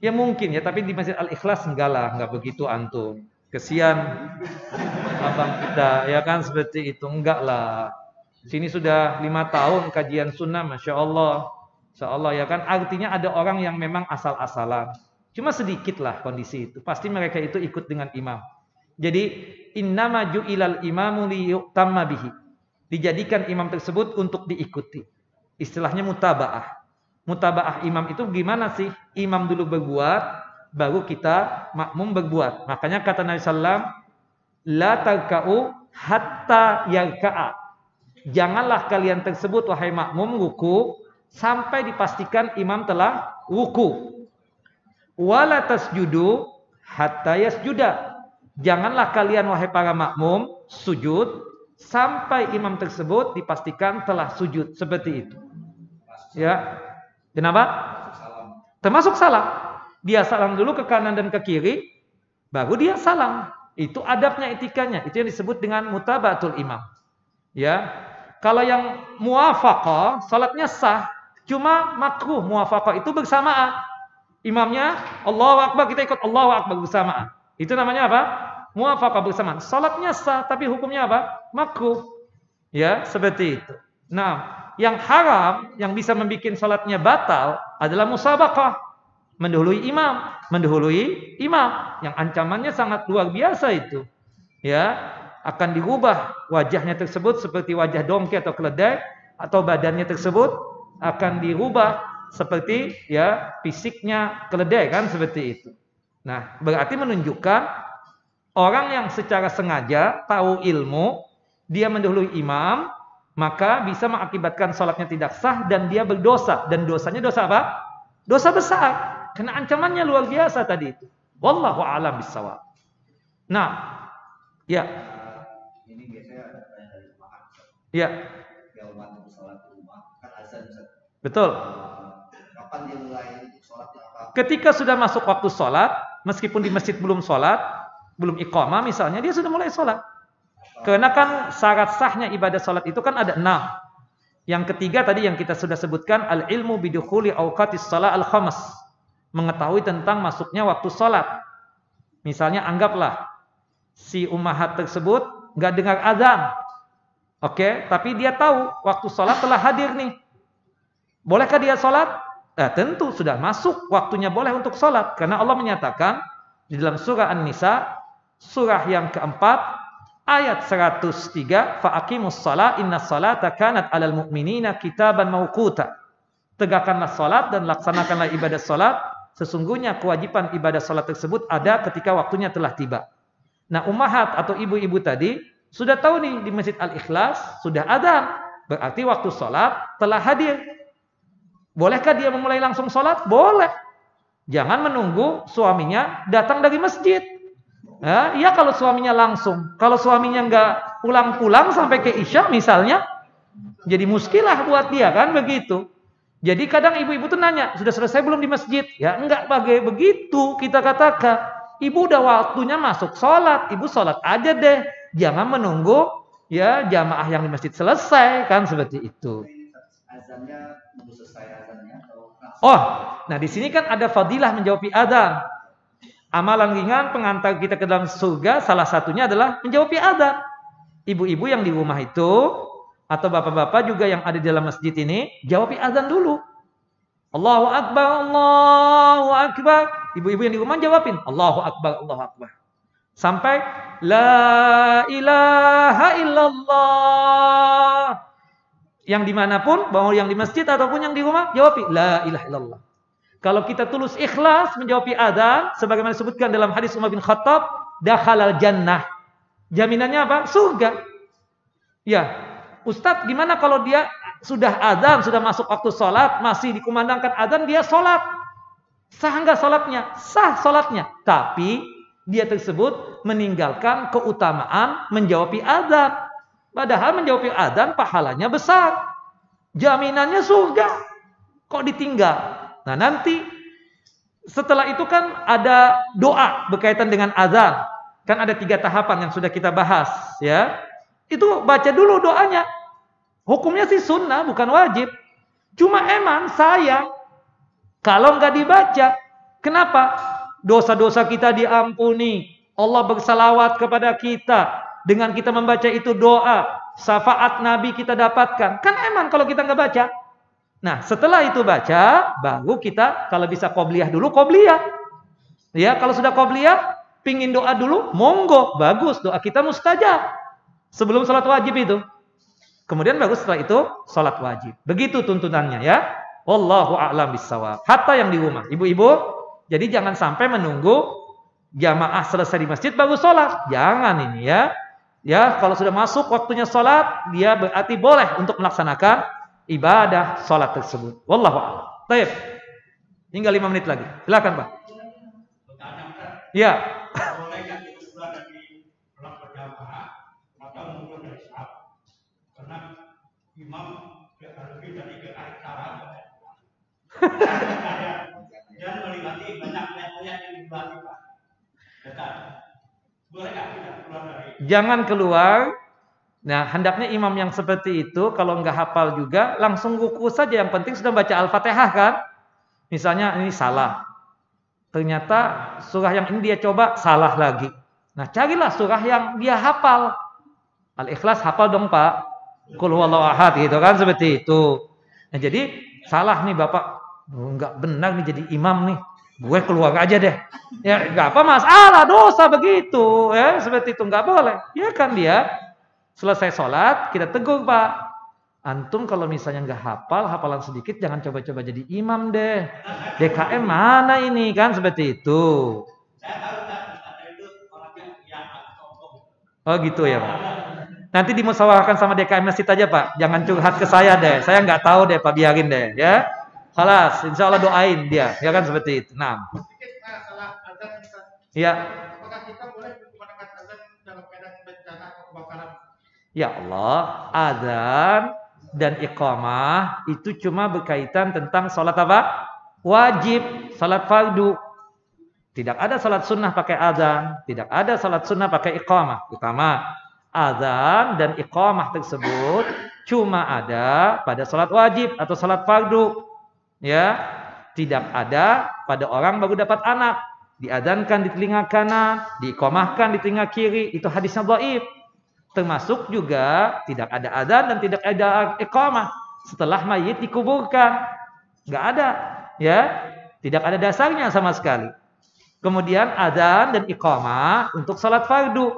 Ya mungkin ya, tapi di Masjid Al-Ikhlas enggak lah, enggak begitu antum. Kesian abang kita, ya kan seperti itu, enggak lah. Sini sudah 5 tahun kajian sunnah, Masya Allah. Insya Allah ya kan, artinya ada orang yang memang asal-asalan. Cuma sedikit lah kondisi itu. Pasti mereka itu ikut dengan imam. Jadi, innama ju'ilal imamu liyu'tamma bihi. Dijadikan imam tersebut untuk diikuti. Istilahnya mutaba'ah. Mutaba'ah imam itu gimana sih? Imam dulu berbuat, baru kita makmum berbuat. Makanya kata Nabi SAW, la tarka'u hatta yarka'a. Janganlah kalian tersebut, wahai makmum, ruku sampai dipastikan imam telah ruku. Wala tasjudu hatta yasjuda. Janganlah kalian, wahai para makmum, sujud sampai imam tersebut dipastikan telah sujud. Seperti itu. Ya. Kenapa? Termasuk salam. Dia salam dulu ke kanan dan ke kiri, baru dia salam. Itu adabnya, etikanya. Itu yang disebut dengan mutaba'atul imam. Ya. Kalau yang muwafaqah, salatnya sah, cuma makruh muwafaqah itu bersamaan. Imamnya Allahu Akbar, kita ikut Allahu Akbar bersamaan. Itu namanya apa? Muwafaqah bersamaan. Salatnya sah, tapi hukumnya apa? Makruh. Ya, seperti itu. Nah, yang haram, yang bisa membuat salatnya batal adalah musabaqah, mendahului imam, yang ancamannya sangat luar biasa itu. Ya, akan dirubah wajahnya tersebut seperti wajah dongki atau keledai, atau badannya tersebut akan dirubah seperti ya fisiknya keledai, kan seperti itu. Nah, berarti menunjukkan orang yang secara sengaja tahu ilmu, dia mendahului imam, maka bisa mengakibatkan sholatnya tidak sah dan dia berdosa. Dan dosanya dosa apa? Dosa besar. Karena ancamannya luar biasa tadi itu. Wallahu a'lam bishawab. Nah, ya. Ini biasanya ada pertanyaan dari jemaah. Ya. Betul. Kapan dia mulai sholatnya? Ketika sudah masuk waktu sholat, meskipun di masjid belum sholat, belum iqamah misalnya, dia sudah mulai sholat. Karena kan syarat sahnya ibadah sholat itu kan ada 6. Yang ketiga tadi yang kita sudah sebutkan, al-ilmu bidukhuli awqatis shalah al-khamas. Mengetahui tentang masuknya waktu sholat. Misalnya anggaplah si ummahat tersebut nggak dengar azan. Oke, tapi dia tahu waktu sholat telah hadir nih. Bolehkah dia sholat? Tentu sudah masuk waktunya boleh untuk sholat. Karena Allah menyatakan di dalam surah An-Nisa, surah yang keempat, ayat 103, fa'aqimus shalah innas salata kanat 'alal mu'minina kitaban mauquta. Tegakkanlah salat dan laksanakanlah ibadah salat, sesungguhnya kewajiban ibadah salat tersebut ada ketika waktunya telah tiba. Nah, ummahat atau ibu-ibu tadi sudah tahu nih di Masjid Al-Ikhlas sudah adzan, berarti waktu salat telah hadir. Bolehkah dia memulai langsung salat? Boleh. Jangan menunggu suaminya datang dari masjid. Iya kalau suaminya langsung. Kalau suaminya nggak pulang-pulang sampai ke Isya misalnya, jadi muskilah buat dia kan begitu. Jadi kadang ibu-ibu tuh nanya, sudah selesai belum di masjid? Ya enggak begitu kita katakan. Ibu udah waktunya masuk sholat, ibu sholat aja deh. Jangan menunggu ya jamaah yang di masjid selesai kan seperti itu. Azannya nunggu selesai azannya atau Oh, nah di sini kan ada fadilah menjawab adzan. Amalan ringan pengantar kita ke dalam surga salah satunya adalah menjawab adzan. Ibu-ibu yang di rumah itu atau bapak-bapak juga yang ada di dalam masjid ini jawab adzan dulu. Allahu akbar, Allahu akbar. Ibu-ibu yang di rumah jawabin Allahu akbar, Allahu akbar. Sampai la ilaha illallah. Yang dimanapun, mau yang di masjid ataupun yang di rumah, jawab la ilaha illallah. Kalau kita tulus ikhlas menjawab adzan, sebagaimana disebutkan dalam hadis Umar bin Khattab, dakhalal jannah. Jaminannya apa? Surga. Ya, Ustadz, gimana kalau dia sudah adzan, sudah masuk waktu sholat, masih dikumandangkan adzan, dia sholat. Sah nggak sholatnya? Sah sholatnya. Tapi dia tersebut meninggalkan keutamaan menjawab adzan. Padahal menjawab adzan pahalanya besar. Jaminannya surga. Kok ditinggal? Nah nanti setelah itu kan ada doa berkaitan dengan adzan. Kan ada 3 tahapan yang sudah kita bahas. Ya, itu baca dulu doanya. Hukumnya sih sunnah, bukan wajib. Cuma emang sayang kalau nggak dibaca. Kenapa? Dosa-dosa kita diampuni. Allah bersalawat kepada kita. Dengan kita membaca itu doa, syafaat Nabi kita dapatkan. Kan emang kalau kita nggak baca. Nah, setelah itu baca, baru kita kalau bisa qobliyah dulu, qobliyah. Ya, kalau sudah qobliyah, pingin doa dulu, monggo, bagus, doa kita mustajab. Sebelum sholat wajib itu. Kemudian bagus setelah itu sholat wajib. Begitu tuntunannya ya. Wallahu a'lam bissawab. Hatta yang di rumah, ibu-ibu, jadi jangan sampai menunggu jamaah selesai di masjid baru sholat. Jangan ini ya. Ya, kalau sudah masuk waktunya sholat, dia berarti boleh untuk melaksanakan ibadah sholat tersebut. Wallahu a'lam. Baik. Tinggal 5 menit lagi. Silakan, Pak. Ya. Boleh nggak kita keluar dari sholat berjamaah atau mundur dari sholat? Karena imam lebih dari ke arah salam. Dan melibati banyak ayat-ayat yang dibahas, Pak. Dekat. Boleh nggak kita keluar dari? Jangan keluar. Nah, hendaknya imam yang seperti itu kalau nggak hafal juga langsung ruku saja. Yang penting sudah baca Al-Fatihah kan? Misalnya ini salah. Ternyata surah yang ini dia coba salah lagi. Nah, carilah surah yang dia hafal. Al-Ikhlas hafal dong, Pak. Qul huwallahu ahad gitu kan seperti itu. Nah, jadi salah nih Bapak. Enggak benar nih jadi imam nih. Gue keluar aja deh. Ya, enggak apa masalah, dosa begitu, ya, seperti itu enggak boleh. Ya kan dia selesai sholat, kita tegur, Pak. Antum kalau misalnya nggak hafal, hafalan sedikit, jangan coba-coba jadi imam deh. DKM mana ini kan seperti itu. Saya tahu Ustaz itu orangnya yang sombong. Oh gitu ya Pak. Nanti dimusyawarahkan sama DKM masjid aja Pak. Jangan curhat ke saya deh. Saya nggak tahu deh Pak, biarin deh ya. Khalas, insya Allah doain dia. Ya kan seperti itu. Nah. Iya. Apakah kita boleh menggunakan azan dalam keadaan bencana atau kebakaran? Ya Allah, azan dan iqamah itu cuma berkaitan tentang salat apa? Wajib, salat fardu. Tidak ada salat sunnah pakai azan, tidak ada salat sunnah pakai iqamah. Utama, azan dan iqamah tersebut cuma ada pada salat wajib atau salat fardu. Ya, tidak ada pada orang baru dapat anak. Diadzankan di telinga kanan, diiqamahkan di telinga kiri, itu hadisnya dhaif. Termasuk juga tidak ada adzan dan tidak ada iqamah setelah mayit dikuburkan. Enggak ada, ya. Tidak ada dasarnya sama sekali. Kemudian adzan dan iqamah untuk salat fardu.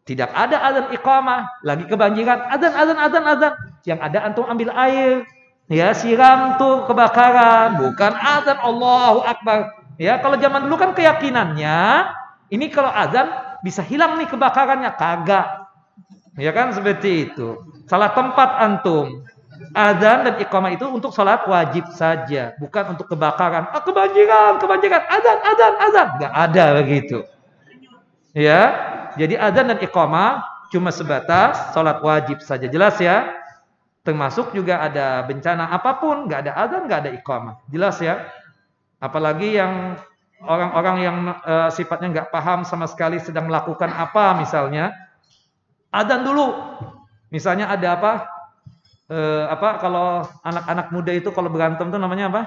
Tidak ada adzan iqamah, lagi kebanjiran, adzan. Yang ada antum ambil air, ya, siram tuh kebakaran, bukan adzan Allahu Akbar. Ya, kalau zaman dulu kan keyakinannya ini kalau azan bisa hilang nih kebakarannya, kagak. Ya kan seperti itu. Salah tempat antum. Azan dan iqamah itu untuk salat wajib saja, bukan untuk kebakaran. Kebanjiran, azan. Enggak ada begitu. Ya. Jadi azan dan iqamah cuma sebatas salat wajib saja. Jelas ya? Termasuk juga ada bencana apapun, enggak ada azan, enggak ada iqamah. Jelas ya? Apalagi yang orang-orang yang sifatnya nggak paham sama sekali sedang melakukan apa misalnya, adzan dulu. Misalnya ada apa kalau anak-anak muda itu kalau berantem tuh namanya apa?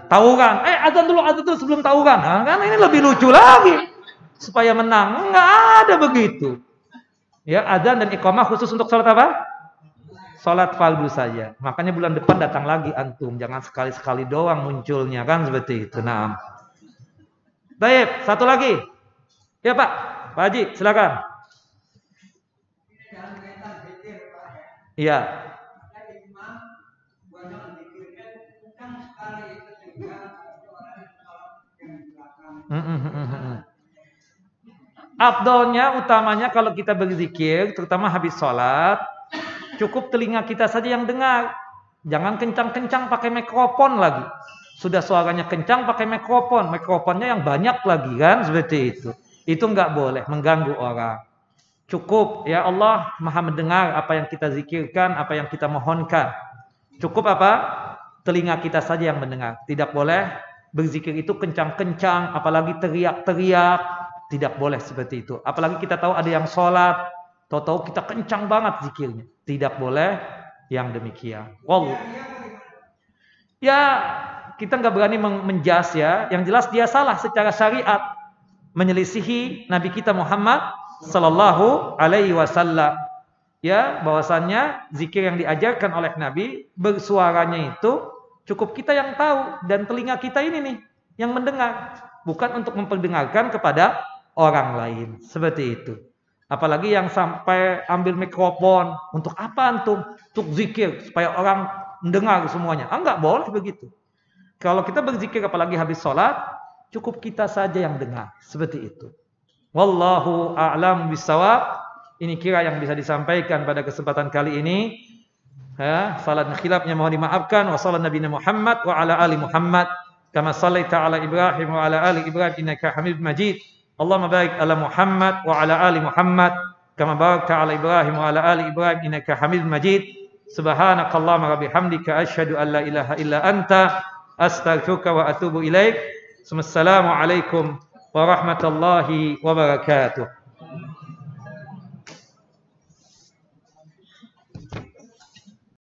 Tawuran. Adzan dulu sebelum tawuran. Nah, kan ini lebih lucu lagi. Supaya menang. Nggak ada begitu. Ya, adzan dan iqamah khusus untuk salat apa? Salat fardu saja. Makanya bulan depan datang lagi antum. Jangan sekali-sekali doang munculnya kan seperti itu. Nah. Baik, satu lagi. Ya Pak. Pak Haji, silakan. Iya. Afdolnya utamanya kalau kita berzikir, terutama habis sholat, cukup telinga kita saja yang dengar. Jangan kencang-kencang pakai mikrofon lagi. Sudah suaranya kencang pakai mikrofon. Mikrofonnya yang banyak lagi kan seperti itu. Itu enggak boleh mengganggu orang. Cukup ya Allah Maha mendengar apa yang kita zikirkan, apa yang kita mohonkan. Cukup apa? Telinga kita saja yang mendengar. Tidak boleh berzikir itu kencang-kencang, apalagi teriak-teriak. Tidak boleh seperti itu. Apalagi kita tahu ada yang sholat, tahu-tahu kita kencang banget zikirnya. Tidak boleh yang demikian. Wallah. Ya, kita nggak berani menjas ya. Yang jelas dia salah secara syariat, menyelisihi Nabi kita Muhammad Sallallahu Alaihi Wasallam. Ya, bahwasannya zikir yang diajarkan oleh Nabi bersuaranya itu cukup kita yang tahu dan telinga kita ini nih yang mendengar, bukan untuk memperdengarkan kepada orang lain. Seperti itu. Apalagi yang sampai ambil mikrofon. Untuk apa antum? Untuk zikir. Supaya orang mendengar semuanya. Enggak boleh begitu. Kalau kita berzikir apalagi habis sholat, cukup kita saja yang dengar. Seperti itu. Wallahu a'lam bissawab. Ini kira yang bisa disampaikan pada kesempatan kali ini. Salah dan khilafnya mohon dimaafkan. Wa sallallahu nabiyana Muhammad wa ala ali Muhammad. Kama sallaita ala Ibrahim wa ala ali Ibrahim innaka Hamidum Majid. Allahumma barik ala Muhammad wa ala ali Muhammad kama barakta ala Ibrahim wa ala ali Ibrahim innaka Hamidum Majid. Subhanakallahumma wa bihamdika asyhadu an la ilaha illa anta astaghfiruka wa atubu ilaik. Wassalamu alaikum warahmatullahi wabarakatuh.